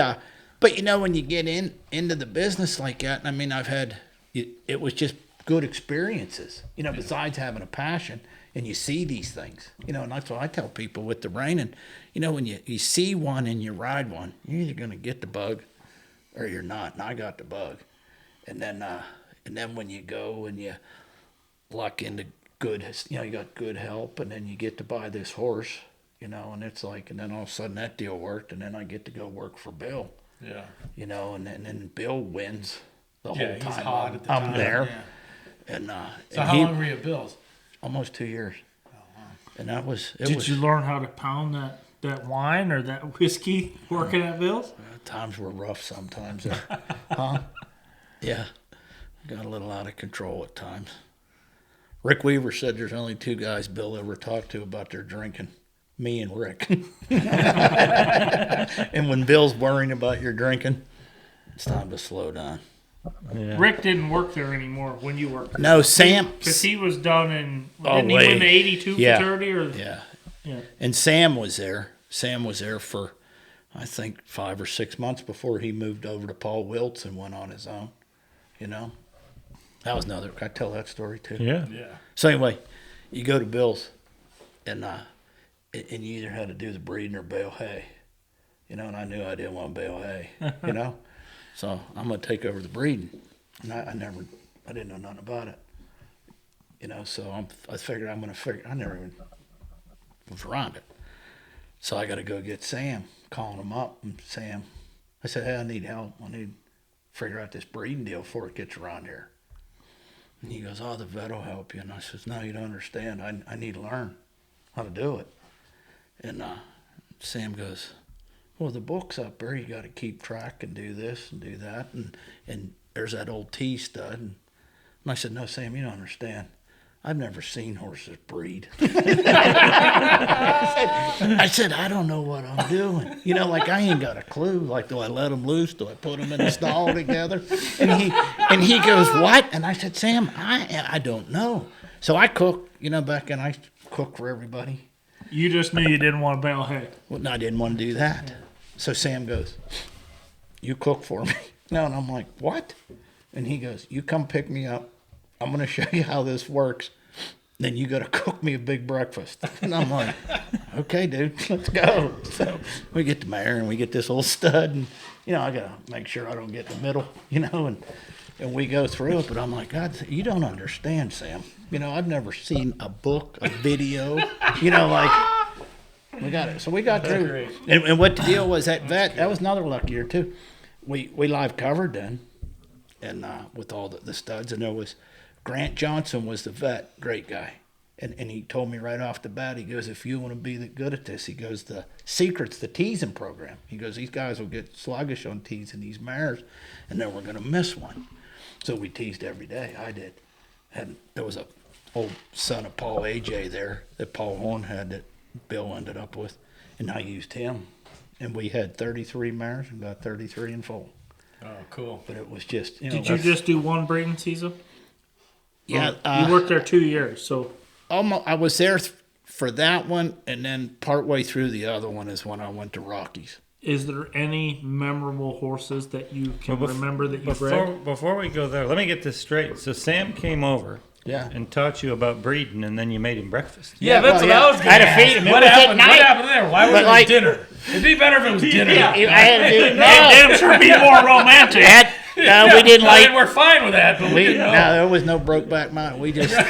when you get into the business like that, I mean, it was just good experiences, besides having a passion. And you see these things, and that's what I tell people with the reining. When you see one and you ride one, you're either going to get the bug or you're not. And I got the bug. And then when you go and you luck into good, you got good help, and then you get to buy this horse, and it's like, and then all of a sudden that deal worked, and then I get to go work for Bill,
Yeah.
and then Bill wins the
Yeah,
whole
he's
time
hot at the
I'm
time.
there.
Yeah.
And,
So
and
how
he,
long were you at Bill's?
almost 2 years. And that was
Did you learn how to pound that wine or that whiskey working at Bill's?
times were rough sometimes. Huh? Yeah. Got a little out of control at times. Rick Weaver said there's only 2 guys Bill ever talked to about their drinking. Me and Rick. And when Bill's worrying about your drinking, it's time to slow down.
Yeah.
Rick didn't work there anymore when you worked there.
No, Sam.
Because he was done in,
Oh,
didn't he
way.
win the 82
Yeah.
fraternity? Or,
Yeah.
Yeah.
And Sam was there. Sam was there for, I think, 5 or 6 months before he moved over to Paul Wiltz and went on his own. That was another. Can I tell that story too?
Yeah.
Yeah.
So anyway, you go to Bill's, and and you either had to do the breeding or bale hay, and I knew I didn't want to bale hay, so I'm gonna take over the breeding, and I didn't know nothing about it, so I figured I never even was around it, so I got to go get Sam, calling him up, and Sam, I said, hey, I need help, I need to figure out this breeding deal before it gets around here. And he goes, oh, the vet will help you. And I says, no, you don't understand. I need to learn how to do it. And Sam goes, well, the book's up there. You got to keep track and do this and do that. And there's that old T stud. And I said, no, Sam, you don't understand. I've never seen horses breed. I said, I don't know what I'm doing. Like I ain't got a clue. Like, do I let them loose? Do I put them in a stall together? And he goes, what? And I said, Sam, I don't know. So I cook, back then I cook for everybody.
You just knew you didn't want to bale hay.
Well, no, I didn't want to do that. So Sam goes, you cook for me. No, and I'm like, what? And he goes, you come pick me up. I'm going to show you how this works. Then you got to cook me a big breakfast. And I'm like, okay, dude, let's go. So we get the mare and we get this old stud. And, I got to make sure I don't get in the middle, and we go through it. But I'm like, God, you don't understand, Sam. I've never seen a book, a video, like we got it. So we got through. And what the deal was, that vet, that was another lucky year too. We live covered then. And with all the studs, and there was Grant Johnson was the vet, great guy, and he told me right off the bat, he goes, if you want to be good at this, he goes, the secret's the teasing program. He goes, these guys will get sluggish on teasing these mares, and then we're going to miss one. So we teased every day. I did, and there was a old son of Paul AJ there that Paul Horn had that Bill ended up with, and I used him, and we had 33 mares and got 33 in full.
Oh, cool.
But it was just,
Did you just do one breeding season?
Yeah.
You worked there 2 years, so.
Almost, I was there for that one, and then partway through the other one is when I went to Rockies.
Is there any memorable horses that you can remember that you bred?
Before we go there, let me get this straight. So Sam came over and taught you about breeding, and then you made him breakfast.
Yeah, that's what I was going to
I had to feed him.
What happened there? Why was it dinner? It'd be better if it was dinner.
I had to do
Damn sure be more romantic.
No, we didn't
I mean, we're fine with that, but
no, there was no Brokeback Mountain. We just
Not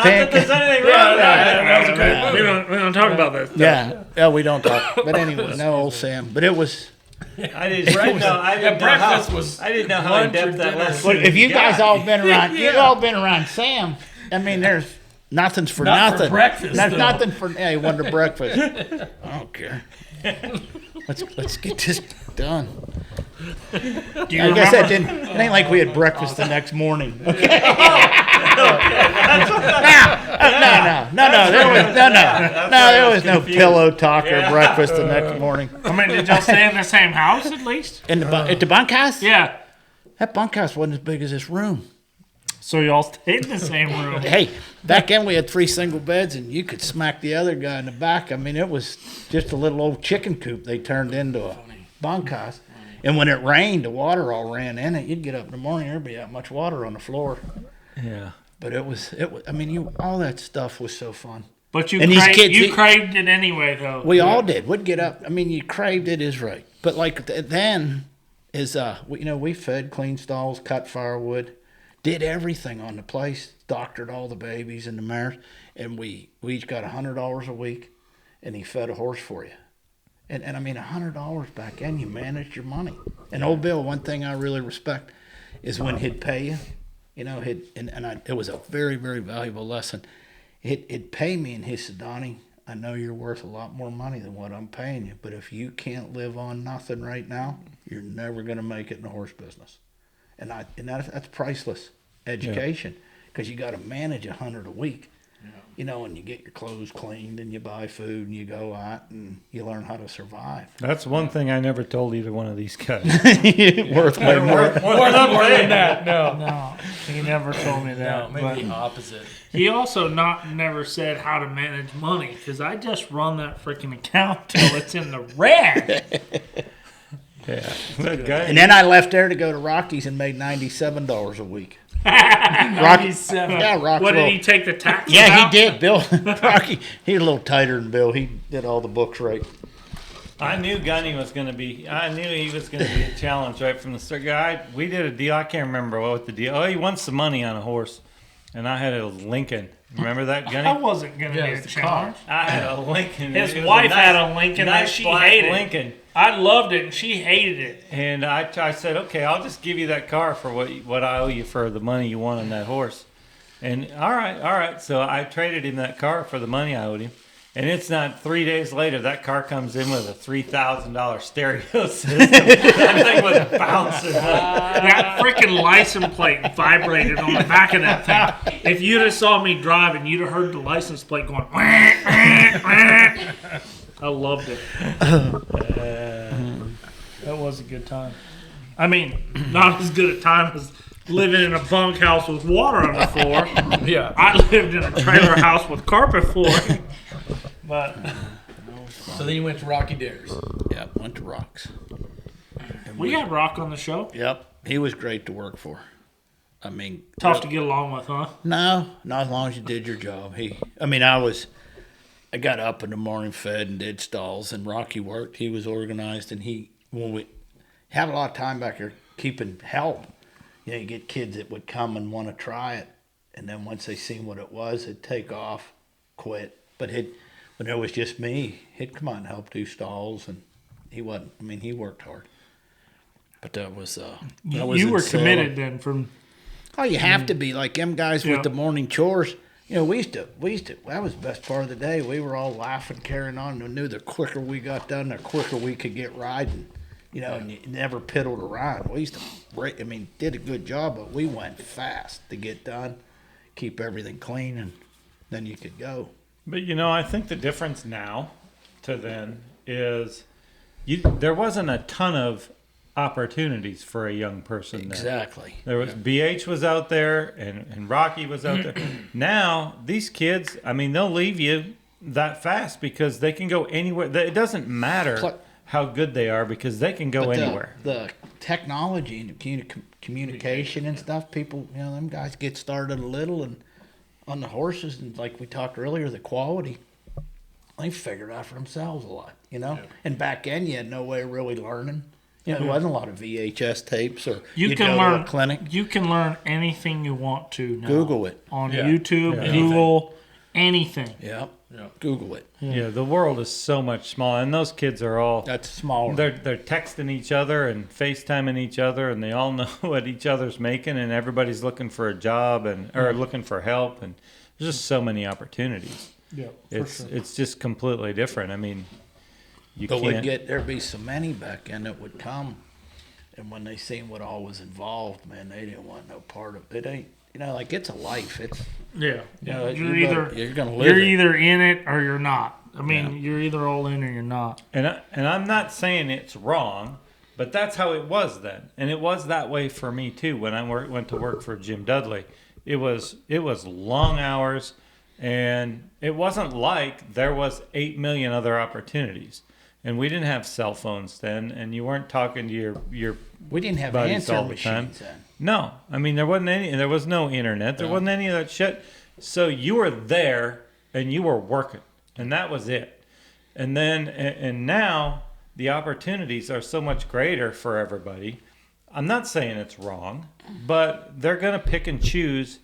that there's anything wrong with that.
That was a great movie. We don't talk about that.
Yeah, we don't talk. But anyway, no, old Sam. But it was.
I didn't know how in depth that was.
Well, if you guys all been around, you've all been around Sam. I mean, there's nothing's for nothing.
For breakfast.
There's
though.
nothing for. Yeah, he wanted a breakfast. I don't care. Let's get this done.
Do you
I guess
remember?
it ain't like we had breakfast the next morning. Okay. No. There was no pillow talk or breakfast the next morning.
I mean, did y'all stay in the same house at least?
At the bunkhouse?
Yeah.
That bunkhouse wasn't as big as this room.
So y'all stayed in the same room.
Hey, back then we had 3 single beds, and you could smack the other guy in the back. I mean, it was just a little old chicken coop they turned into a bunkhouse. And when it rained, the water all ran in it. You'd get up in the morning, there'd be that much water on the floor.
Yeah.
But it was. I mean, all that stuff was so fun.
But you
And these kids,
craved it anyway, though.
We all did. We'd get up. I mean, you craved it is right. But like then is we fed, cleaned stalls, cut firewood, did everything on the place, doctored all the babies and the mares, and we each got $100 a week, and he fed a horse for you. And I mean, $100 back then, you managed your money. And old Bill, one thing I really respect is when he'd pay you, it was a very, very valuable lesson. He'd pay me, and he said, Donnie, I know you're worth a lot more money than what I'm paying you, but if you can't live on nothing right now, you're never going to make it in the horse business. And that's priceless education, because you got to manage $100 a week. And you get your clothes cleaned, and you buy food, and you go out, and you learn how to survive.
That's one thing I never told either one of these guys.
Worth way more.
More than that. No,
he never told me that.
no, maybe the opposite.
He also never said how to manage money, because I just run that freaking account till it's in the red.
Yeah. That guy.
And then I left there to go to Rockies and made $97 a week. Rocky, yeah, Rock's
What did
little-
he take the taxes
Yeah,
out?
he did. Bill, Rocky, he's a little tighter than Bill. He did all the books right.
I knew Gunny was going to be. I knew he was going to be a challenge right from the start. We did a deal. I can't remember what the deal. Oh, he won some money on a horse, and I had a Lincoln. Remember that, Gunny?
I wasn't going to be a
the
challenge.
I had a Lincoln.
His
It was
wife
a
had a Lincoln that
nice
she
black
hated.
Lincoln.
I loved it, and she hated it.
And I said, okay, I'll just give you that car for what I owe you for the money you won on that horse. And all right. So I traded him that car for the money I owed him. And it's not 3 days later, that car comes in with a $3,000 stereo system. That thing was bouncing.
That freaking license plate vibrated on the back of that thing. If you'd have saw me driving, you'd have heard the license plate going. Wah, wah, wah. I loved it. That was a good time. I mean, not as good a time as living in a bunkhouse with water on the floor.
Yeah.
I lived in a trailer house with carpet flooring. But
So then you went to Rocky Dares.
Yep, went to Rocks.
we had Rock on the show.
Yep, he was great to work for. I mean,
Tough to get along with, huh?
no, not as long as you did your job. I got up in the morning, fed and did stalls, and Rocky worked. He was organized, and when we had a lot of time back here keeping help. You get kids that would come and want to try it, and then once they seen what it was, they'd take off, quit. But when it was just me, he'd come out and help do stalls, and he wasn't. I mean, he worked hard. But that was
You were
Salem.
committed then from.
Oh, you have to be like them guys
Yeah.
with the morning chores. We used to. That was the best part of the day. We were all laughing, carrying on. We knew the quicker we got done, the quicker we could get riding. And you never piddled around. We used to did a good job, but we went fast to get done, keep everything clean, and then you could go.
But I think the difference now to then is there wasn't a ton of opportunities for a young person then.
Exactly.
There was BH was out there and Rocky was out there. Now these kids, they'll leave you that fast because they can go anywhere. It doesn't matter how good they are because they can go anywhere.
The technology and the communication and stuff, people, them guys get started a little, and on the horses, and like we talked earlier, the quality, they figured out for themselves a lot, And back then, you had no way of really learning. There wasn't a lot of VHS tapes or
You
go
can
to a
learn
clinic.
You can learn anything you want to now.
Google it.
On
Yeah.
YouTube,
Yeah.
Google, anything.
Yep. Google it.
Yeah, the world is so much smaller, and those kids are all
That's smaller.
they're texting each other and FaceTiming each other, and they all know what each other's making, and everybody's looking for a job or looking for help, and there's just so many opportunities.
Yeah,
It's just completely different. You
But
can't.
there'd be so many back then that would come, and when they seen what all was involved, man, they didn't want no part of it. It ain't, it's a life. It's
Yeah.
you're
You're
gonna live
you're
it.
either in it or you're not. You're either all in or you're not.
And I'm not saying it's wrong, but that's how it was then, and it was that way for me too when I went to work for Jim Dudley. It was long hours, and it wasn't like there was 8 million other opportunities. And we didn't have cell phones then, and you weren't talking to your
We didn't have
buddies
answer
all the time.
machines then.
No, there wasn't any. There was no internet. There wasn't any of that shit. So you were there and you were working, and that was it. And then and now the opportunities are so much greater for everybody. I'm not saying it's wrong, but they're gonna pick and choose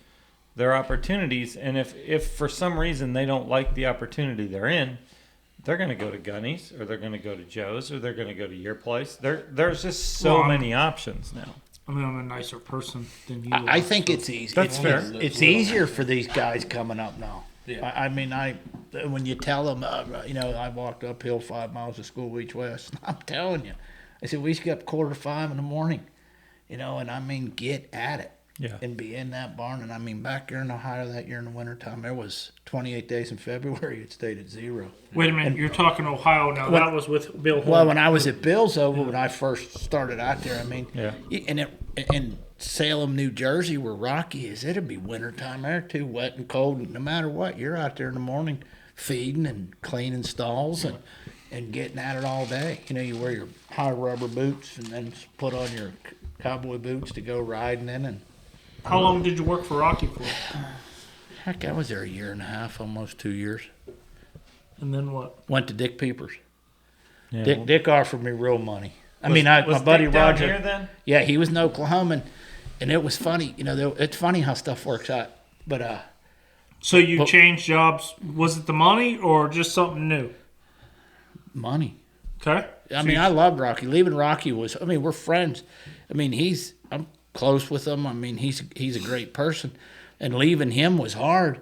their opportunities. And if for some reason they don't like the opportunity they're in, they're going to go to Gunny's, or they're going to go to Joe's, or they're going to go to your place. There's just so many options now.
I'm a nicer person than you.
I think it's easy.
That's fair.
It's easier for these guys coming up now.
Yeah.
When you tell them, I walked uphill 5 miles to school each way. I'm telling you, I said we used to get up 4:45 in the morning, and get at it.
Yeah.
And be in that barn. And back here in Ohio that year in the wintertime, there was 28 days in February. It stayed at 0.
Wait a minute, you're talking Ohio now. That was with Bill Horn.
Well, when I was at Bill's, when I first started out there,
Yeah.
in Salem, New Jersey, where Rocky is, it'd be wintertime there too, wet and cold. And no matter what, you're out there in the morning feeding and cleaning stalls and getting at it all day. You wear your high rubber boots and then put on your cowboy boots to go riding in, and
How long did you work for Rocky for?
Heck, I was there a year and a half, almost 2 years.
And then what?
Went to Dick Peepers.
Yeah.
Dick offered me real money.
Was
my buddy
Dick down
Roger.
here then?
Yeah, he was in Oklahoma, and it was funny. It's funny how stuff works out. But
So you changed jobs. Was it the money or just something new?
money.
Okay.
I loved Rocky. Leaving Rocky was. We're friends. I'm close with him. He's a great person, and leaving him was hard.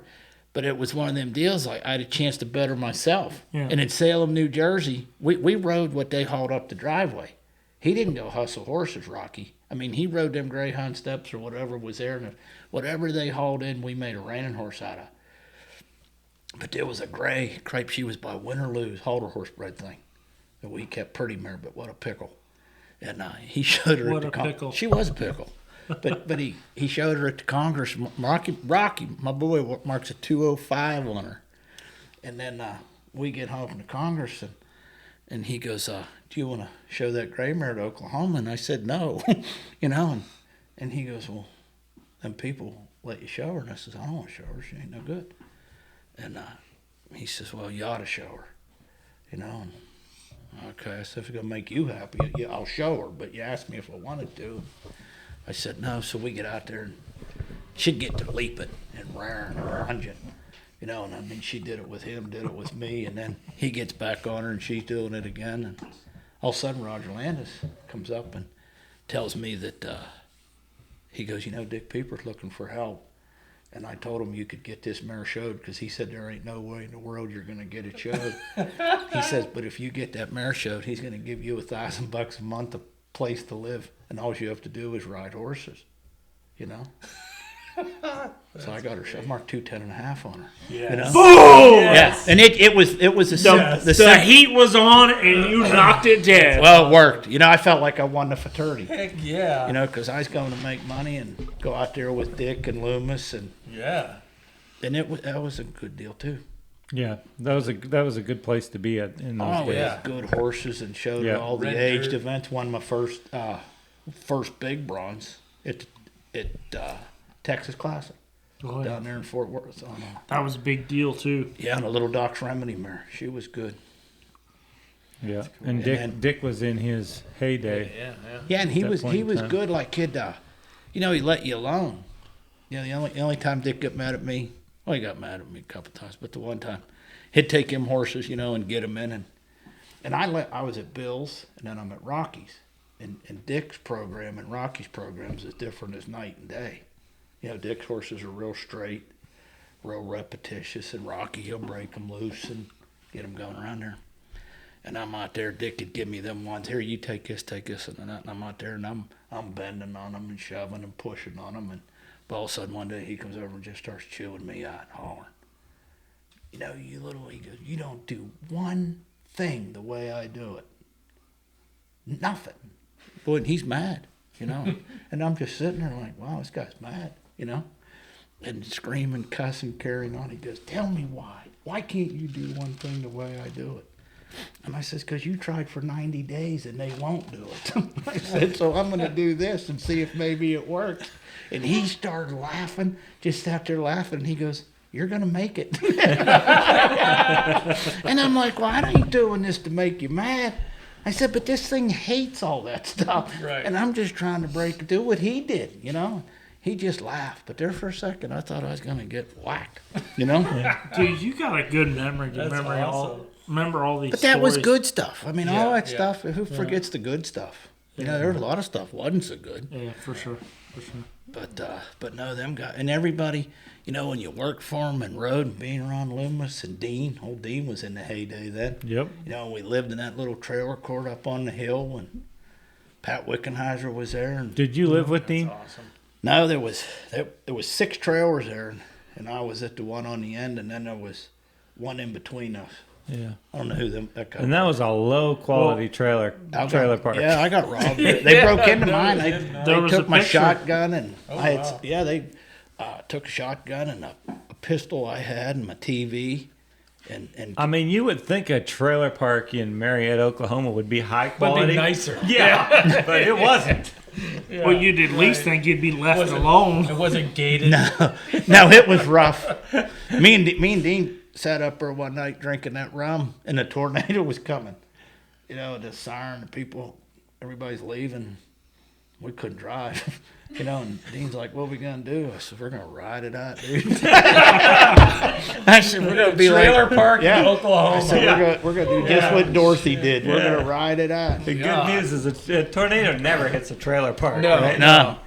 But it was one of them deals. Like I had a chance to better myself.
Yeah.
And in Salem, New Jersey, we rode what they hauled up the driveway. He didn't go hustle horses, Rocky. He rode them Greyhound steps or whatever was there, and whatever they hauled in, we made a reining horse out of. But there was a gray crepe. She was by win or lose, halter horse bred thing that we kept pretty mare. But what a pickle! And he showed her
What
at the
a pickle.
She was a pickle. But he showed her at the Congress. Rocky, my boy, marks a 205 on her. And then we get home from the Congress, and he goes, do you want to show that gray mare to Oklahoma? And I said, no, and he goes, well, them people let you show her. And I says, I don't want to show her. She ain't no good. And he says, well, you ought to show her, And, okay, I said, if it's going to make you happy, yeah, I'll show her. But you asked me if I wanted to. I said, no. So we get out there, and she'd get to leaping and raring and lunging. And she did it with him, did it with me, and then he gets back on her, and she's doing it again. And all of a sudden, Roger Landis comes up and tells me that he goes, Dick Peeper's looking for help. And I told him you could get this mare showed because he said there ain't no way in the world you're going to get it showed. He says, but if you get that mare showed, he's going to give you $1,000 a month, a place to live, and all you have to do is ride horses, So I got her. I marked 210.5 on her.
Yes.
Boom! Yes. Yeah, and it was
the heat was on, and you knocked it dead.
Well, it worked. I felt like I won the fraternity.
Heck yeah.
Because I was going to make money and go out there with Dick and Loomis, and that was a good deal too.
Yeah, that was a good place to be at in those days.
Yeah, good horses and showed all the aged events. Won my first big bronze at Texas Classic down there in Fort Worth.
That was a big deal too.
Yeah, and a little Doc's Remedy mare. She was good.
Yeah, and Dick was in his heyday.
Yeah, and he was good. Like kid, he let you alone. The only time Dick got mad at me. Well, he got mad at me a couple times, but the one time he'd take him horses, and get them in, and I was at Bill's, and then I'm at Rocky's, and Dick's program and Rocky's programs is different as night and day. Dick's horses are real straight, real repetitious, and Rocky, he'll break them loose and get them going around there. And I'm out there, Dick could give me them ones. Here, you take this, and I'm out there, and I'm bending on them and shoving and pushing on them, and all of a sudden one day he comes over and just starts chewing me out and hollering. He goes, you don't do one thing the way I do it. Nothing. Boy, and he's mad, And I'm just sitting there like, wow, this guy's mad, And screaming, cussing, carrying on. He goes, tell me why. Why can't you do one thing the way I do it? And I says, because you tried for 90 days and they won't do it. I said, so I'm going to do this and see if maybe it works. And he started laughing, just sat there laughing. And he goes, you're going to make it. And I'm like, well, I ain't doing this to make you mad. I said, but this thing hates all that stuff.
Right.
And I'm just trying to do what he did, He just laughed. But there for a second, I thought I was going to get whacked,
Dude, you got a good memory to remember all these
But that was
stories.
good stuff. All that stuff, who forgets the good stuff? There's a lot of stuff wasn't so good.
Yeah, for sure.
But no, them guys, and everybody, when you worked for them and rode and being around Loomis and Dean, old Dean was in the heyday then.
Yep.
We lived in that little trailer court up on the hill, and Pat Wickenheiser was there. And
Did you live with Dean?
Awesome.
no, there was 6 trailers there, and I was at the one on the end, and then there was one in between us.
Yeah.
I don't know who that guy.
And that was a low quality trailer park.
Yeah, I got robbed. They broke into mine. They
was
took
a
my
picture.
shotgun, and they took a shotgun and a pistol I had and my TV, and
I mean, you would think a trailer park in Marietta, Oklahoma would be high quality.
Would be nicer.
Yeah, but it wasn't.
Well, you'd at least think you'd be left alone.
It wasn't gated.
No, it was rough. Me and Dean sat up there one night drinking that rum, and the tornado was coming. You know, the siren, the people, everybody's leaving. We couldn't drive. You know, and Dean's like, "What are we gonna do?" I said, "We're gonna ride it out, dude." I said, "We're gonna be
Trailer
like,
park
yeah.
in Oklahoma.
I said, we're gonna do just what Dorothy did. We're gonna ride it out."
The good news is a tornado never hits a trailer park.
No.
Right?
No.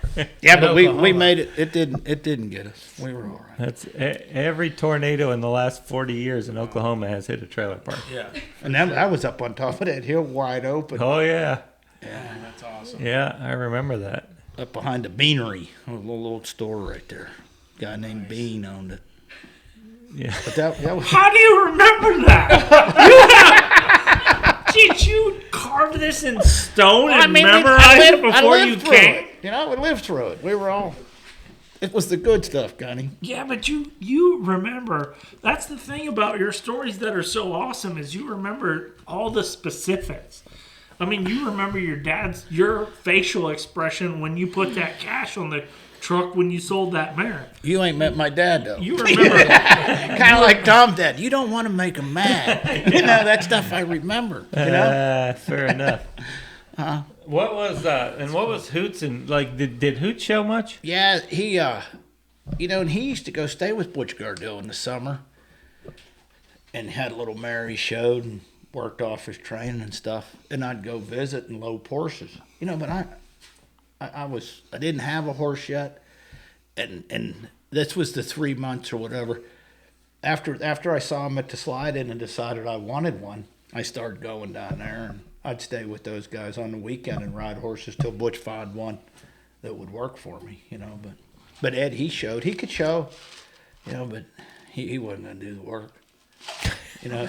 Yeah, but we
Oklahoma.
made it. It didn't get us. We were all right.
That's every tornado in the last 40 years in Oklahoma has hit a trailer park.
Yeah.
And I was up on top of that hill, wide open,
Oh yeah,
That's awesome.
yeah, I remember that.
up behind the beanery, a little old store right there. Guy named Bean owned it.
Yeah.
But that was
How do you remember that? Did you carve this in stone and memorize it before you came?
You know, we lived through it. We were all. It was the good stuff, Gunny.
Yeah, but you remember. That's the thing about your stories that are so awesome is you remember all the specifics. I mean, you remember your facial expression when you put that cash on the truck when you sold that mare.
You ain't met my dad though.
You remember.
Kind of like Tom's dad. You don't want to make him mad. You know, that stuff I remember. You know.
Fair enough. What was Hoot's and like? Did Hoot show much?
Yeah, he, you know, and he used to go stay with Butch Gardell in the summer, and had a little mare he showed and worked off his training and stuff. And I'd go visit and load horses, you know. But I didn't have a horse yet, and this was the 3 months or whatever. After I saw him at the slide-in and decided I wanted one, I started going down there, and I'd stay with those guys on the weekend and ride horses till Butch found one that would work for me, you know. But Ed, he could show, you know, but he wasn't gonna do the work. You know,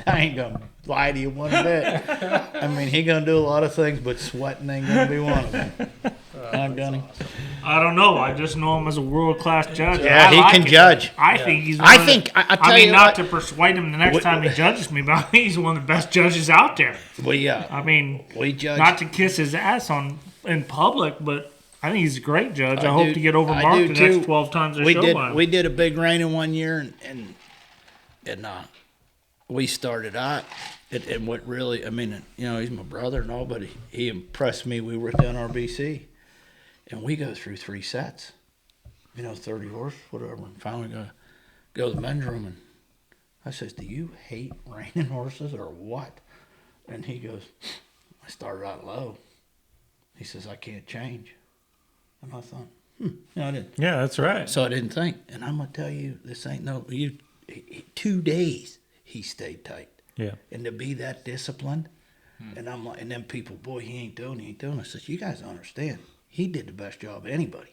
I ain't gonna lie to you one bit. I mean, he gonna do a lot of things, but sweating ain't gonna be one of them. I'm gonna.
I don't know. I just know him as a world-class judge.
Yeah,
I
he
like
can
it.
judge.
I think he's.
I tell
mean,
you
not
what,
to persuade him the next time he judges me, but I think he's one of the best judges out there.
we
I mean,
judge.
not to kiss his ass in public, but I think he's a great judge. I hope
do-
to get
I
overmarked
do
the next
too.
12 times I
we
show
did
by him.
we did a big reining one year, and we started out. And what really, I mean, you know, he's my brother and all, but he impressed me. We were at the NRBC, and we go through 3 sets, you know, 30 horse, whatever. And finally go to the men's room, and I says, "Do you hate reining horses or what?" And he goes, "I started out low." He says, "I can't change." And I thought, no, I didn't.
Yeah, that's right.
So I didn't think. And I'm gonna tell you, this ain't no. 2 days he stayed tight.
Yeah.
And to be that disciplined, and I'm like, and then people, boy, he ain't doing. I says, you guys don't understand. He did the best job of anybody.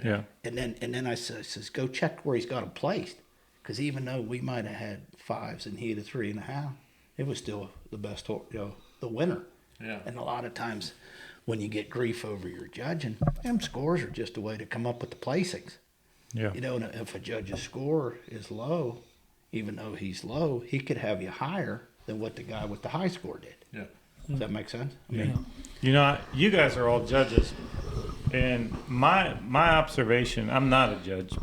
Yeah.
And then I says, go check where he's got him placed, because even though we might have had 5s and he had a 3.5, it was still the best, you know, the winner.
Yeah.
And a lot of times, when you get grief over your judging, them scores are just a way to come up with the placings.
Yeah.
You know, and if a judge's score is low, even though he's low, he could have you higher than what the guy with the high score did.
Yeah.
Does that make sense? I mean,
You know, you guys are all judges, and my observation. I'm not a judge.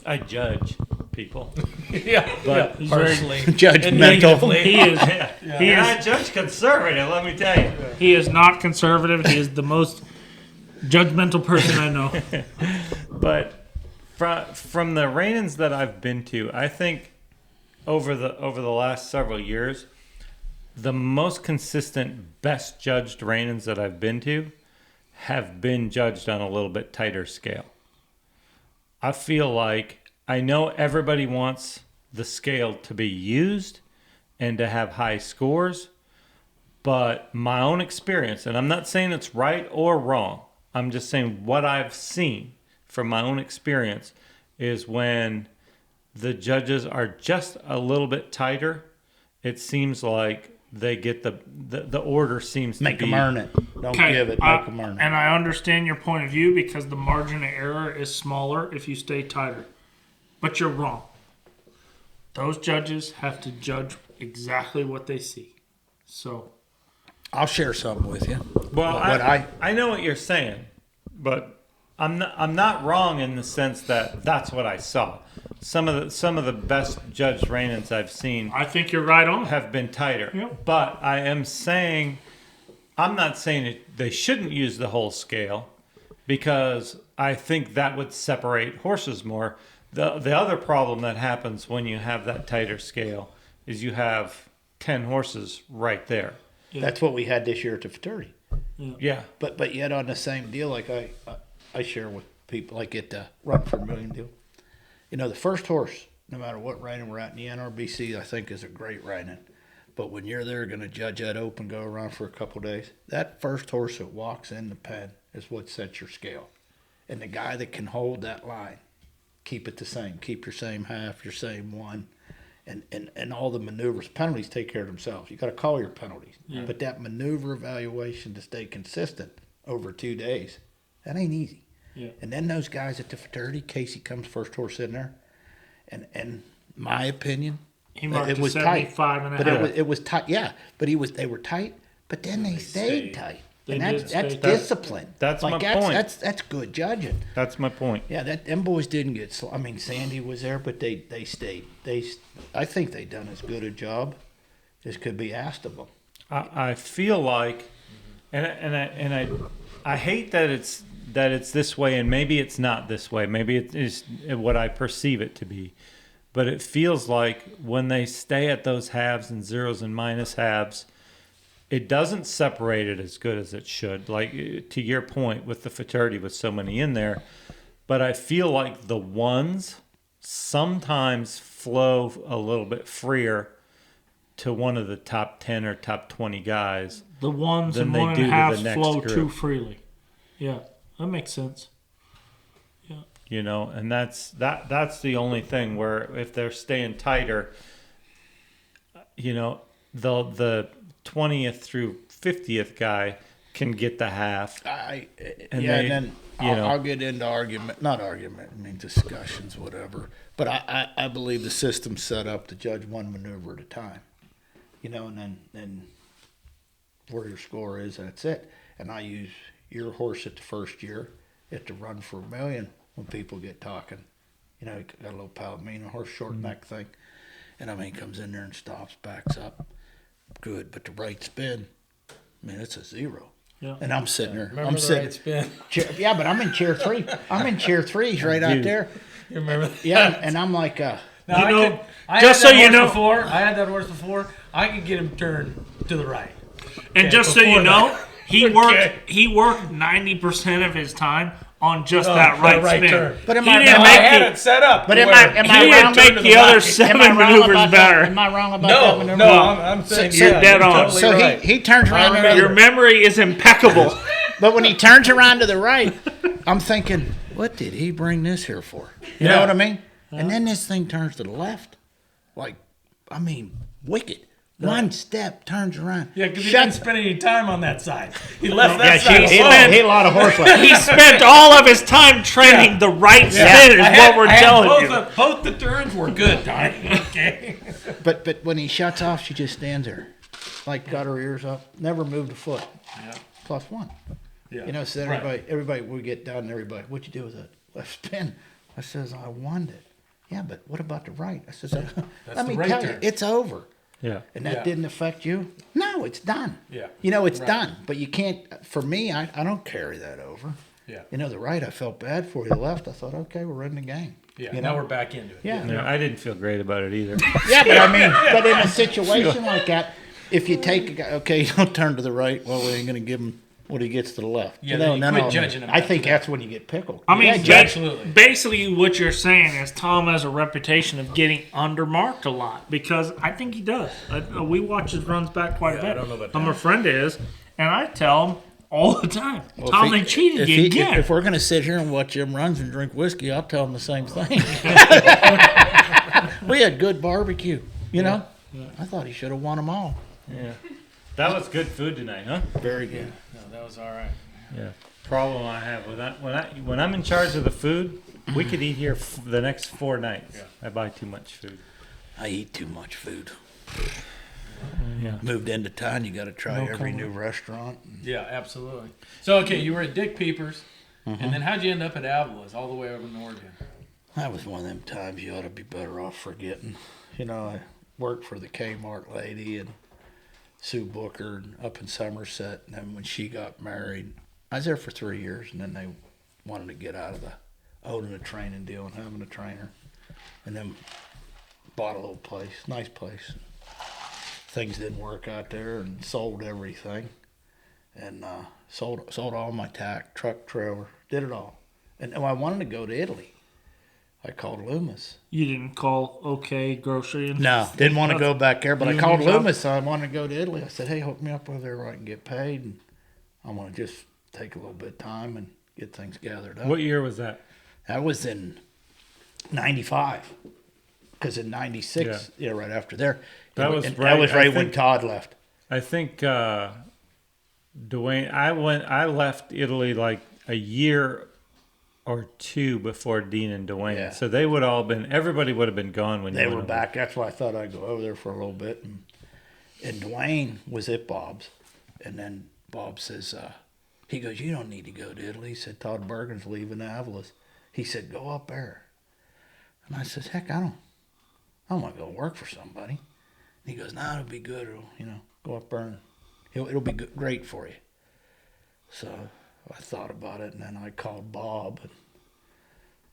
I judge people,
Yeah.
but
Personally.
judgmental.
He is. He
and I
is.
judge conservative. Let me tell you.
He is not conservative. He is the most judgmental person I know.
But from the reignings that I've been to, I think over the last several years, the most consistent, best judged reignings that I've been to have been judged on a little bit tighter scale. I feel like I know everybody wants the scale to be used and to have high scores, but my own experience, and I'm not saying it's right or wrong, I'm just saying what I've seen from my own experience is when the judges are just a little bit tighter, it seems like they get the order seems
Make
to be...
them earn it. Don't give it. Make them earn it.
And I understand your point of view because the margin of error is smaller if you stay tighter. But you're wrong. Those judges have to judge exactly what they see. So
I'll share something with you.
Well,
But
I know what you're saying, but I'm not wrong in the sense that that's what I saw. Some of the best judged reignings I've seen
I think you're right on.
have been tighter.
Yep.
But I'm not saying they shouldn't use the whole scale, because I think that would separate horses more. The other problem that happens when you have that tighter scale is you have 10 horses right there.
That's what we had this year at the fraternity.
Yeah.
But yet on the same deal, like I share with people, like at the Run for a Million deal. You know, the first horse, no matter what riding we're at in the NRBC, I think is a great riding. But when you're there going to judge that open, go around for a couple of days, that first horse that walks in the pen is what sets your scale. And the guy that can hold that line, keep it the same. Keep your same half, your same one. And all the maneuvers, penalties take care of themselves. You got to call your penalties. Yeah. But that maneuver evaluation to stay consistent over 2 days, that ain't easy.
Yeah.
And then those guys at the fraternity, Casey comes first horse in there, and my opinion,
He marked
it
a
was
75
tight.
and a
But
half.
it was tight. Yeah, but they were tight. But then they stayed tight.
They
And
did
that's
stay tight.
discipline.
That's my point.
That's good judging.
That's my point.
Yeah, them boys didn't get. I mean, Sandy was there, but they stayed. I think they done as good a job as could be asked of them.
I feel like, and I hate that it's this way, and maybe it's not this way. Maybe it is what I perceive it to be, but it feels like when they stay at those halves and zeros and minus halves, it doesn't separate it as good as it should. Like, to your point with the fraternity with so many in there, but I feel like the ones sometimes flow a little bit freer to one of the top 10 or top 20 guys.
The ones
than
and
they
one and
do
a
to
half
the next
flow
group.
too freely. Yeah, that makes sense. Yeah.
You know, and that's the only thing where if they're staying tighter, you know, the 20th through 50th guy can get the half.
And
they,
then I'll get into discussions, whatever. But I believe the system's set up to judge one maneuver at a time. You know, and then where your score is, that's it. And I use your horse at the first year at the Run for a Million when people get talking. You know, he got a little Palomino horse, short neck thing. And I mean, comes in there and stops, backs up. Good, but the right spin, man, it's a 0.
Yeah.
And I'm sitting there.
Remember
I'm
the
sitting.
right spin?
But I'm in chair 3. I'm in chair 3. He's right out there.
You remember that?
Yeah, and I'm like,
Now,
I just so you know,
I had that horse before. I could get him turned to the right.
and
Okay,
just so you
before
know,
that.
he worked 90% of his time on just that right spin.
turn.
but am
He
I
didn't
wrong?
make
I had
the-
it set up.
But
to
am
where
I
He
wrong?
didn't make the other 7 maneuvers better.
Am I wrong about
No,
that maneuver?
no, I'm saying
So-
yeah,
dead
you're
on.
totally
So
right.
he turns around.
Your memory is impeccable.
But when he turns around to the right, I'm thinking, what did he bring this here for? You know
Yeah.
what I mean? And then this thing turns to the left. Like, I mean, wicked. One step, turns around.
Yeah, because he
Shut-
didn't spend any time on that side. He left
Yeah,
that side
he
alone.
hit a lot of horse left.
He spent all of his time training the right spin, is what we're telling you.
Both the turns were good, Donnie. Okay.
But when he shuts off, she just stands there, like got her ears up, never moved a foot.
Yeah.
+1.
Yeah.
You know, so
Right.
everybody, we get done. Everybody, what'd you do with that left spin? I says, I won it. Yeah, but what about the right? I says, let me
the right
tell
turn.
you, it's over.
Yeah.
And that
Yeah.
didn't affect you? No, it's done.
Yeah.
You know, it's
Right.
done. But you can't, for me, I don't carry that over.
Yeah.
You know, the right, I felt bad for you. The left, I thought, okay, we're in the game.
Yeah.
You
Now
know?
we're back into it.
Yeah.
Yeah, I didn't feel great about it either.
Yeah, but I mean, but in a situation like that, if you take a guy, okay, you don't turn to the right, well, we ain't going to give him what he gets to the left.
Yeah,
you
then
know,
you
no,
quit
no,
judging him
I
after
think
that.
that's when you get pickled.
I mean,
Yeah,
Absolutely.
basically what you're saying is Tom has a reputation of getting undermarked a lot, because I think he does. We watch his runs back quite a bit.
I don't know about
My
that.
friend is, and I tell him all the time,
Well,
Tom,
if he-
they cheated
if
you
he-
again.
If we're going to sit here and watch him runs and drink whiskey, I'll tell him the same thing. We had good barbecue, you know. I thought he should have won them all.
Yeah. That was good food tonight, huh?
Very good.
No, that was all right.
Yeah. Problem I have with that when I'm in charge of the food, we could eat here the next 4 nights.
Yeah.
I buy too much food.
I eat too much food.
Yeah.
Moved into town, you got to try every new restaurant.
Yeah, absolutely. So, okay, you were at Dick Peepers, and then how'd you end up at Avila's all the way over in Oregon?
That was one of them times you ought to be better off forgetting. You know, I worked for the Kmart lady and Sue Booker up in Somerset, and then when she got married, I was there for 3 years, and then they wanted to get out of the owning a training deal and having a trainer, and then bought a little place, nice place. Things didn't work out there, and sold everything, and sold all my truck, trailer, did it all. And I wanted to go to Italy. I called Loomis.
You didn't call OK Grocery? And
No, didn't want to go back there, but I
You
called
yourself?
Loomis. I wanted to go to Italy. I said, hey, hook me up over there where I can get paid, and I want to just take a little bit of time and get things gathered up.
What year was that?
That was in 95, because in 96, right after there.
That was
and
right-
That was
I
right when
think-
Todd left.
I think Dwayne. I left Italy like a year or two before Dean and Dwayne.
Yeah.
So they would all been. Everybody would have been gone when
They
you
were
went
back. That's why I thought I'd go over there for a little bit. And Dwayne was at Bob's. And then Bob says, he goes, you don't need to go to Italy. He said, Todd Bergen's leaving Avila's. He said, go up there. And I says, heck, I don't want to go work for somebody. And he goes, no, it'll be good. Go up there and it'll be great for you. So I thought about it, and then I called Bob.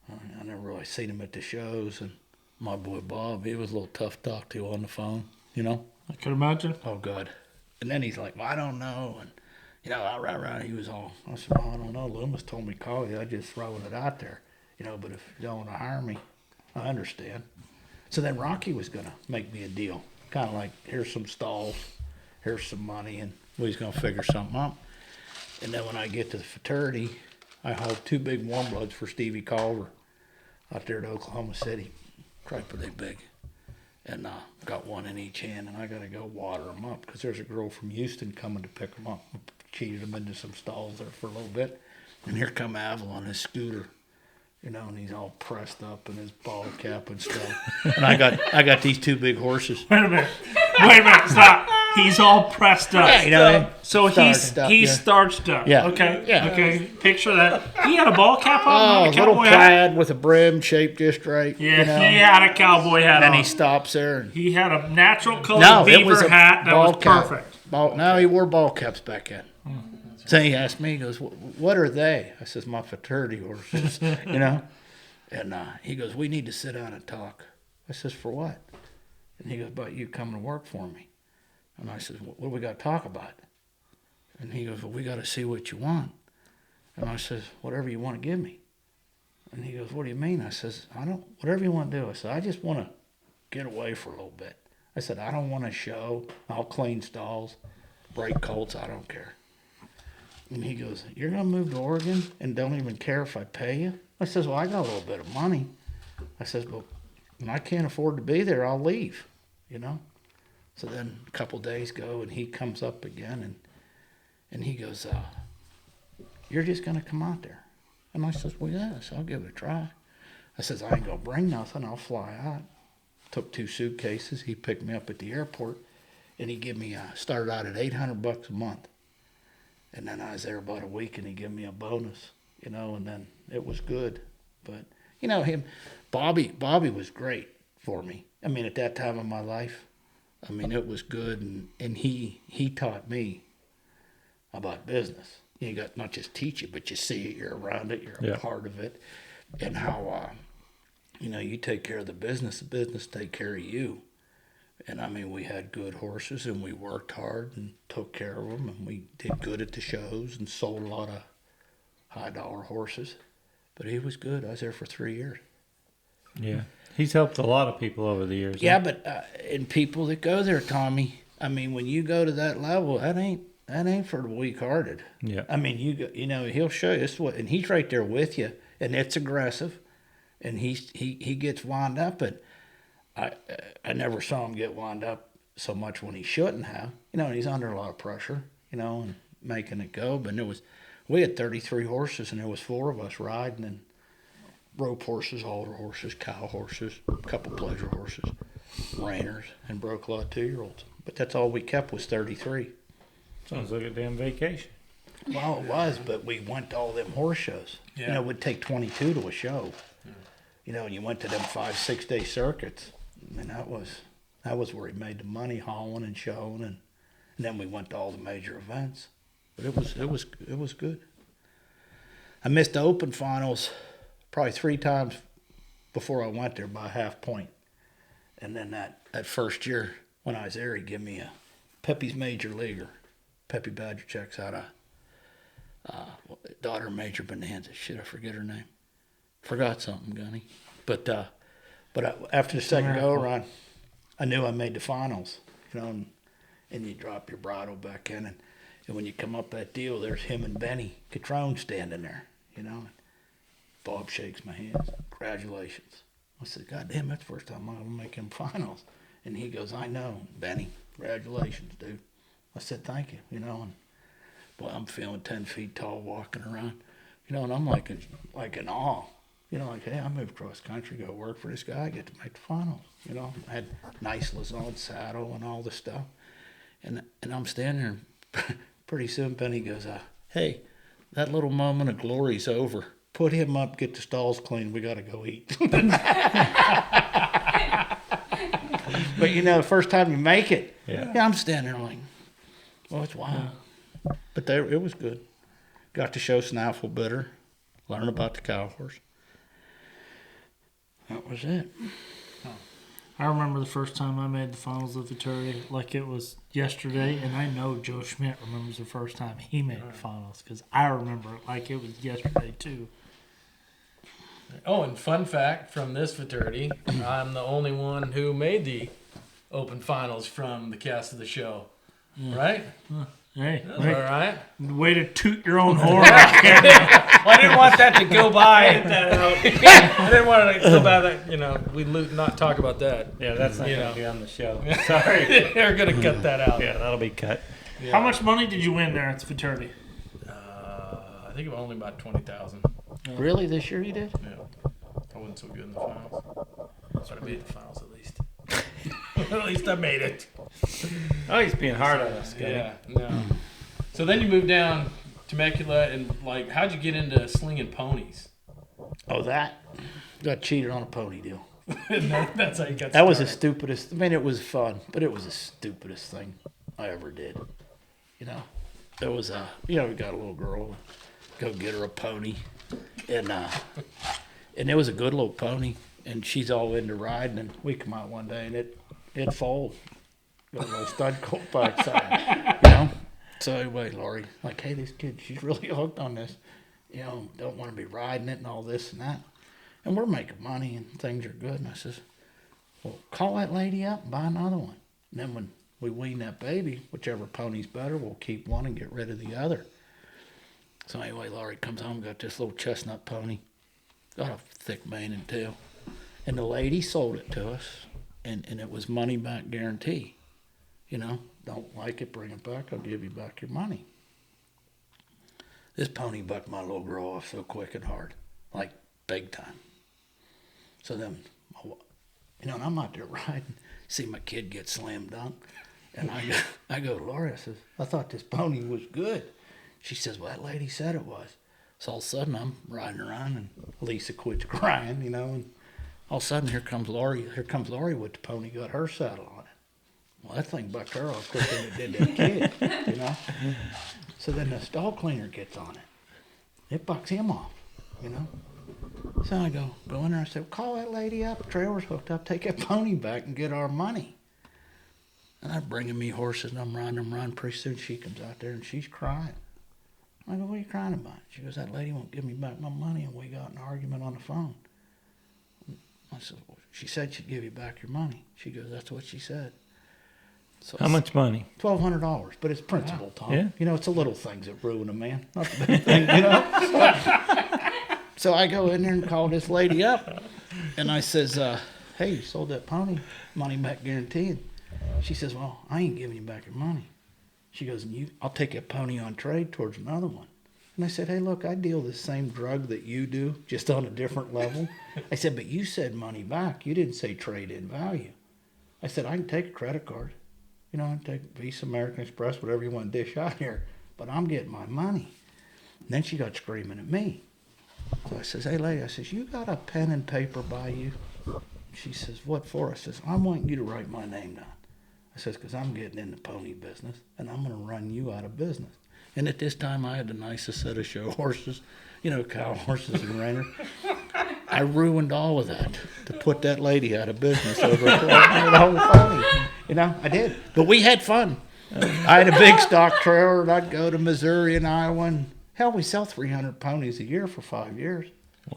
And I never really seen him at the shows. And my boy Bob, he was a little tough to talk to on the phone,
I could imagine.
Oh, God. And then he's like, well, I don't know. And, rah. He was all, I said, well, I don't know. Loomis told me to call you. I just throwing it out there. But if you don't want to hire me, I understand. So then Rocky was going to make me a deal. Kind of like, here's some stalls, here's some money, and we was going to figure something out. And then when I get to the fraternity, I hauled 2 big warm bloods for Stevie Culver out there at Oklahoma City. Tried pretty big. And got one in each hand, and I got to go water them up because there's a girl from Houston coming to pick them up. Cheated them into some stalls there for a little bit. And here come Avila on his scooter, and he's all pressed up in his ball cap and stuff. And I got these 2 big horses.
Wait a minute. Stop. He's all pressed up.
Yeah,
So
starched up,
he's
yeah.
starched up.
Yeah.
Okay.
Yeah.
Okay. Picture that. He had a ball cap
Oh,
on.
a
a
little
cowboy hat.
plaid with a brim shaped just right.
Yeah. He had a cowboy hat
And then
on.
he stops there. And,
He had a natural colored
no, it
beaver
was a
hat that
ball
was
cap.
perfect.
No, he wore ball caps back then. So he asked me, he goes, what are they? I says, my fraternity horses, And he goes, we need to sit down and talk. I says, for what? And he goes, about you coming to work for me. And I says, what do we got to talk about? And he goes, well, we got to see what you want. And I says, whatever you want to give me. And he goes, what do you mean? I says, whatever you want to do. I said, I just want to get away for a little bit. I said, I don't want to show. I'll clean stalls, break colts, I don't care. And he goes, you're going to move to Oregon and don't even care if I pay you? I says, well, I got a little bit of money. I says, but when I can't afford to be there, I'll leave, So then a couple days go, and he comes up again, and he goes, you're just going to come out there? And I says, well, yes, I'll give it a try. I says, I ain't going to bring nothing. I'll fly out. Took 2 suitcases. He picked me up at the airport, and he gave me, started out at $800 a month. And then I was there about a week, and he gave me a bonus, and then it was good. But, Bobby was great for me. I mean, at that time of my life, it was good, and he taught me about business. You got not just teach it, but you see it, you're around it, you're a part of it, and how, you take care of the business take care of you. And we had good horses, and we worked hard and took care of them, and we did good at the shows and sold a lot of high-dollar horses. But he was good. I was there for 3 years.
Yeah. He's helped a lot of people over the years.
Yeah, but and people that go there, Tommy, when you go to that level, that ain't for the weak-hearted.
Yeah.
You go, he'll show you this what, and he's right there with you, and it's aggressive, and he gets wound up, and I never saw him get wound up so much when he shouldn't have. And he's under a lot of pressure, and making it go. But we had 33 horses, and there was 4 of us riding, and rope horses, halter horses, cow horses, a couple pleasure horses, reiners, and broke a lot of 2-year-olds. but that's all we kept was 33.
Sounds like a damn vacation.
Well, it was, but we went to all them horse shows.
Yeah.
You know, it would take 22 to a show. You know, and you went to them 5-6 day circuits. And that was where he made the money, hauling and showing, and then we went to all the major events. But it was good. I missed the open finals probably 3 times before I went there by a half point. And then that first year when I was there, he gave me a Pepe's Major Leaguer. Pepe Badger checks out daughter of Major Bonanza. Shit, I forget her name. Forgot something, Gunny. But after the second go around, I knew I made the finals. You know, and you drop your bridle back in, and when you come up that deal, there's him and Benny Catrone standing there. You know, Bob shakes my hand. Congratulations. I said, God damn, that's the first time I'm gonna make him finals. And he goes, I know, Benny. Congratulations, dude. I said, thank you. You know, and boy, I'm feeling 10 feet tall walking around. You know, and I'm like in awe. You know, like, hey, I moved cross country, go work for this guy, get to make the finals. You know, I had nice Lazone saddle and all this stuff. And I'm standing there, pretty soon Benny goes, hey, that little moment of glory's over. Put him up, get the stalls clean, we gotta go eat. But you know, the first time you make it, I'm standing there like, oh, it's wild. But it was good. Got to show Snaffle Bitter, learn about the cow horse. That was it.
I remember the first time I made the finals of Futurity like it was yesterday, and I know Joe Schmidt remembers the first time he made the finals because I remember it like it was yesterday too.
Oh, and fun fact from this fraternity, I'm the only one who made the open finals from the cast of the show. Right?
Hey,
That's all right.
way to toot your own horn.
Well, I didn't want that to go by. I didn't want to go by that. You know, we not talk about that.
Yeah, that's not
You
going
know.
to be on the show. Sorry.
They're gonna cut that out.
Yeah, that'll be cut.
How much money did you win there at the Futurity?
I think it was only about 20,000.
Really, this year you did?
Yeah, I wasn't so good in the finals, but I made the finals at least. At least I made it.
Oh, he's being hard on us, Gunny.
Yeah, no. So then you moved down Temecula, and like, how'd you get into slinging ponies?
Oh, that? Got cheated on a pony deal.
That's how you got
That was the
started.
stupidest. I mean, it was fun, but it was the stupidest thing I ever did. You know, there was we got a little girl, go get her a pony, and it was a good little pony, and she's all into riding, and we come out one day and it fold. Got a little stud colt backside, you know. So anyway, Laurie, like, hey, this kid, she's really hooked on this, you know, don't want to be riding it and all this and that. And we're making money and things are good. And I says, well, call that lady up and buy another one. And then when we wean that baby, whichever pony's better, we'll keep one and get rid of the other. So anyway, Laurie comes home, got this little chestnut pony, got a thick mane and tail. And the lady sold it to us, and it was money back guarantee. You know, don't like it, bring it back, I'll give you back your money. This pony bucked my little girl off so quick and hard, like big time. So then, you know, and I'm out there riding, see my kid get slam dunk, and I go to Laura, I says, I thought this pony was good. She says, well, that lady said it was. So all of a sudden I'm riding around, and Lisa quits crying, you know, and all of a sudden here comes Laurie with the pony, got her saddle on it. Well, that thing bucked her off quicker than it did that kid, you know. So then the stall cleaner gets on it. It bucks him off, you know. So I go in there, I said, call that lady up, trailer's hooked up, take that pony back and get our money. And they're bringing me horses, and I'm riding. Pretty soon she comes out there, and she's crying. I go, what are you crying about? She goes, that lady won't give me back my money, and we got in an argument on the phone. I said, well, she said she'd give you back your money. She goes, that's what she said. So
How much money?
$1,200, but it's principal, Tom.
Yeah.
You know, it's the little things that ruin a man, not the big thing, you know. So I go in there and call this lady up, and I says, hey, you sold that pony, money back guaranteed. She says, well, I ain't giving you back your money. She goes, I'll take that pony on trade towards another one. And I said, hey, look, I deal the same drug that you do, just on a different level. I said, but you said money back. You didn't say trade in value. I said, I can take a credit card. You know, take Visa, American Express, whatever you want to dish out here. But I'm getting my money. And then she got screaming at me. So I says, hey, lady, I says, you got a pen and paper by you? She says, what for? I says, I want you to write my name down. I says, because I'm getting in the pony business, and I'm going to run you out of business. And at this time, I had the nicest set of show horses, you know, cow horses and reiners. I ruined all of that to put that lady out of business over a whole pony. You know, I did. But we had fun. I had a big stock trailer, and I'd go to Missouri and Iowa. And hell, we sell 300 ponies a year for 5 years.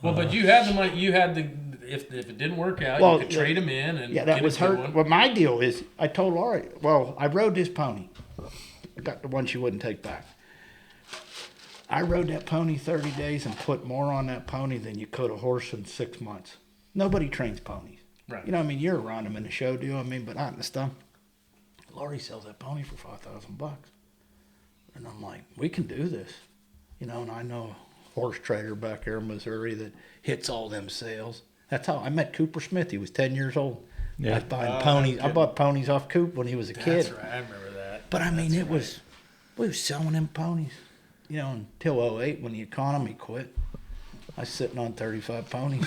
Well, but you had the money. You had the if it didn't work out, you could trade them in and
that
get
was
a good
her.
one.
Well, my deal is, I told Laurie, well, I rode this pony. I got the one she wouldn't take back. I rode that pony 30 days and put more on that pony than you could a horse in 6 months. Nobody trains ponies.
Right.
You know, I mean, you're around them in the show deal, I mean, but out in the stuff. Laurie sells that pony for $5,000. And I'm like, we can do this. You know, and I know a horse trader back there in Missouri that hits all them sales. That's how I met Cooper Smith. He was 10 years old.
Yeah.
I was buying ponies. I bought ponies off Coop when he was a kid.
That's right. I remember that.
But I mean, we was selling them ponies, you know, until 08 when the economy quit. I was sitting on 35 ponies.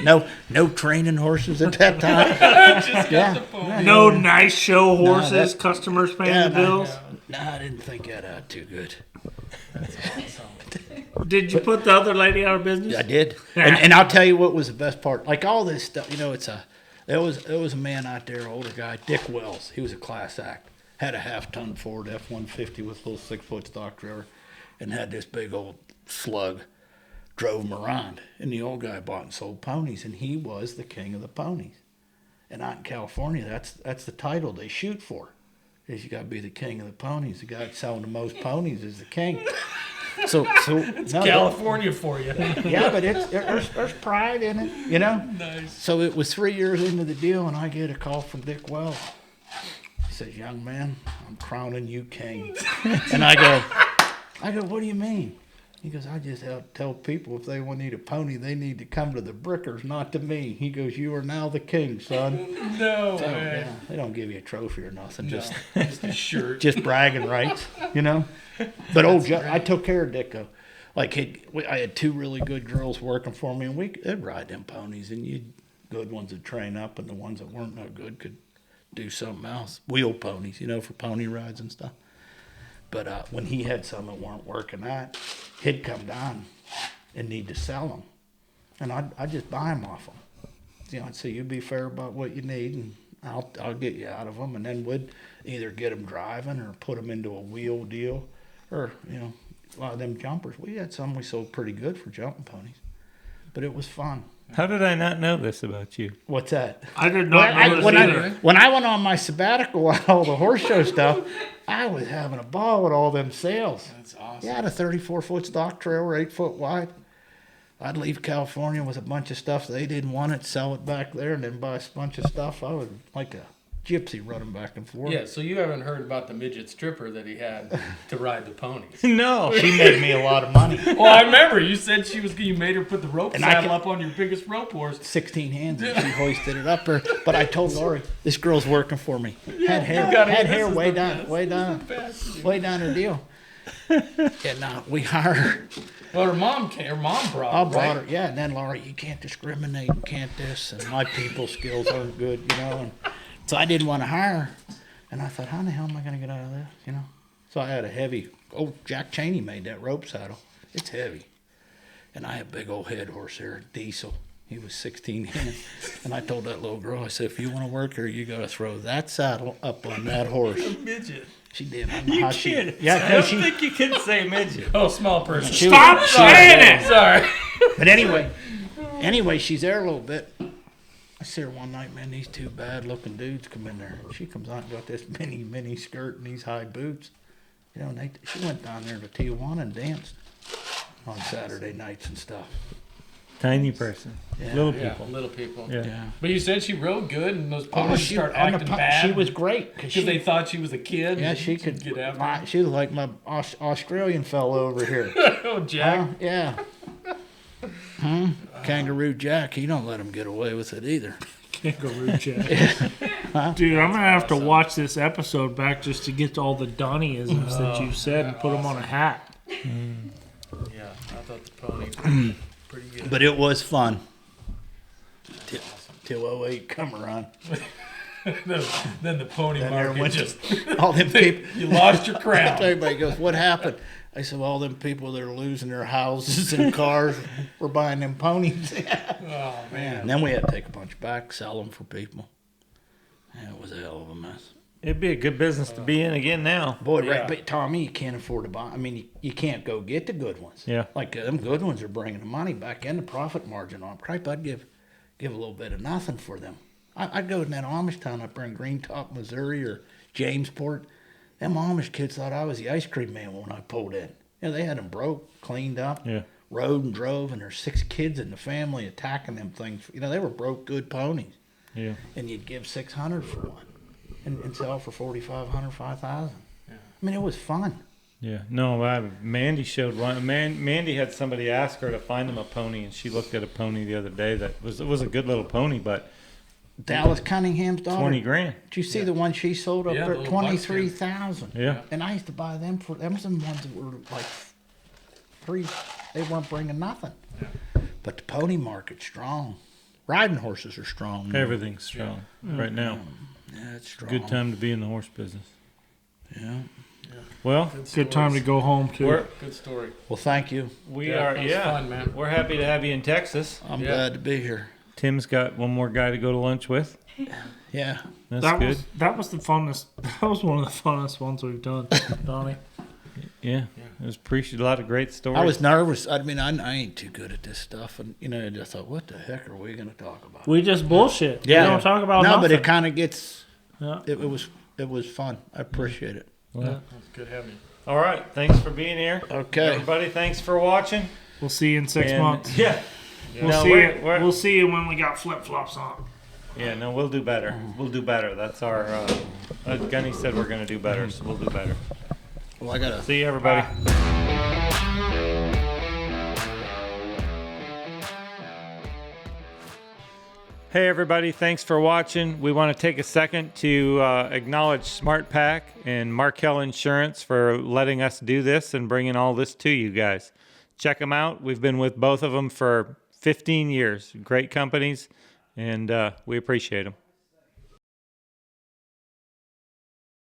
No training horses at that time.
Just
Yeah.
got the pony.
No nice show horses,
that-
customers paying
Yeah,
the bills.
No, I didn't think that out too good.
Did you put the other lady out of business?
I did, and I'll tell you what was the best part. Like all this stuff, you know, there was a man out there, older guy, Dick Wells. He was a class act. Had a half-ton Ford F-150 with a little 6-foot stock trailer, and had this big old slug. Drove him around, and the old guy bought and sold ponies, and he was the king of the ponies. And out in California, that's the title they shoot for. Is you got to be the king of the ponies. The guy selling the most ponies is the king. So it's
California for you.
Yeah, but there's pride in it, you know.
Nice.
So it was 3 years into the deal, and I get a call from Dick Wells. He says, "Young man, I'm crowning you king." And I go, "What do you mean?" He goes, "I just have to tell people if they want to need a pony, they need to come to the Brickers, not to me." He goes, "You are now the king, son."
No
So,
way.
yeah, they don't give you a trophy or nothing,
No,
just
just a shirt.
just bragging rights, you know. But old Joe, I took care of Dicko. Like I had 2 really good girls working for me, and they'd ride them ponies, and good ones would train up, and the ones that weren't no good could do something else. Wheel ponies, you know, for pony rides and stuff. But when he had some that weren't working out, he'd come down and need to sell them, and I'd just buy them off him. You know, I'd say, "You be fair about what you need, and I'll get you out of them," and then we'd either get them driving or put them into a wheel deal, or you know, a lot of them jumpers. We had some we sold pretty good for jumping ponies, but it was fun.
How did I not know this about you?
What's that?
I did not know this
when
either.
when I went on my sabbatical on all the horse show stuff, I was having a ball with all them sales.
That's awesome.
Yeah, I had a 34-foot stock trailer, 8 foot wide. I'd leave California with a bunch of stuff they didn't want it, sell it back there, and then buy a bunch of stuff. I was like a gypsy running back and forth.
Yeah, so you haven't heard about the midget stripper that he had to ride the ponies.
No.
She made me a lot of money.
Well, I remember you said you made her put the rope
And I
saddle
can-
up on your biggest rope horse.
16 hands and she hoisted it up her. But I told Lori, this girl's working for me. Had hair,
gotta-
had
this
hair
is
way
the
down,
best.
way down,
Best.
way down her deal. And we hired her.
Well, her mom brought
I
her,
brought
right?
her, yeah. And then Laurie, you can't discriminate, you can't this, and my people skills aren't good, you know. And so I didn't want to hire her. And I thought, how the hell am I going to get out of this, you know? So I had a heavy, Jack Chaney made that rope saddle. It's heavy. And I had a big old head horse there, Diesel. He was 16 hands. And I told that little girl, I said, if you want to work here, you got to throw that saddle up on that horse.
Midget.
She did. I don't know
You
how
kid.
Yeah,
I
no,
don't
she.
think you can say midget.
Oh, small person.
She
Stop
was-
saying it!
Sorry.
But anyway, she's there a little bit. I see her one night, man, these 2 bad-looking dudes come in there. She comes out and got this mini skirt and these high boots. You know, and she went down there to Tijuana and danced on Saturday nights and stuff.
Tiny person.
Yeah.
Little
Yeah,
people.
little people.
Yeah.
Yeah.
But you said she rode good, and those ponies
she,
start
on the
acting
po-
bad.
she was great
because
because
they thought she was a kid.
yeah,
and
she
she'd
could
get after.
she was like my Australian fellow over here.
Oh, Jack.
Yeah. Kangaroo Jack, he don't let him get away with it either.
Kangaroo chat. Dude, I'm gonna have to watch this episode back just to get to all the Donnie-isms that you said and put them on a hat.
Yeah, I thought the pony was pretty good.
But it was fun. Till 08 come around.
Then the pony
Then
market
everyone
just
all them people.
you lost your crown.
Everybody goes, "What happened?" I said, "All them people that are losing their houses and cars were buying them ponies."
Oh man.
And then we had to take a bunch back, sell them for people. Yeah, it was a hell of a mess.
It'd be a good business to be in again now.
Boy,
Yeah.
right, but Tommy, you can't afford to buy. I mean, you can't go get the good ones.
Yeah.
Like them good ones are bringing the money back and the profit margin on. Cripe, I'd give a little bit of nothing for them. I'd go in that Amish town up there in Greentop, Missouri, or Jamesport. Them Amish kids thought I was the ice cream man when I pulled in. You know, they had them broke, cleaned up,
Yeah.
rode and drove, and there's 6 kids in the family attacking them things. You know, they were broke, good ponies.
Yeah.
And you'd give $600 for one and sell for $4,500, $5,000. I mean, it was fun.
Yeah. No, Mandy showed one. Mandy had somebody ask her to find him a pony, and she looked at a pony the other day that was a good little pony, but
Dallas Cunningham's daughter.
20 grand.
Did you see the one she sold up
Yeah,
there?
the little
$23,000.
Yeah.
And I used to buy them for them. Some ones that were like 3. They weren't bringing nothing. But the pony market's strong. Riding horses are strong. now.
Everything's strong right now.
Yeah, it's strong.
Good time to be in the horse business.
Yeah.
Well,
Good time to go home, too.
Good story.
Well, thank you.
we
Yeah,
are.
that was
Yeah,
fun, man.
we're happy to have you in Texas.
I'm
Yeah.
glad to be here.
Tim's got one more guy to go to lunch with.
Yeah.
That's
That
good.
that was the funnest. That was one of the funnest ones we've done, Donnie.
Yeah. It was appreciated. A lot of great stories.
I was nervous. I mean, I ain't too good at this stuff. And, you know, I just thought, what the heck are we going to talk about?
We just bullshit.
Yeah.
We don't talk about
No,
nothing.
but it kind of gets,
Yeah.
it was fun. I appreciate it.
Well,
It was good having you.
all right. Thanks for being here.
Okay.
Everybody, thanks for watching.
We'll see you in 6
And-
months.
Yeah.
We'll
No,
see
we're-
you.
we're-
We'll see you when we got flip flops on.
Yeah, no, we'll do better. We'll do better. That's our. Gunny said we're going to do better, so we'll do better.
Well, I got to.
See you, everybody. Hey, everybody. Thanks for watching. We want to take a second to acknowledge SmartPack and Markel Insurance for letting us do this and bringing all this to you guys. Check them out. We've been with both of them for 15 years. Great companies, and we appreciate them.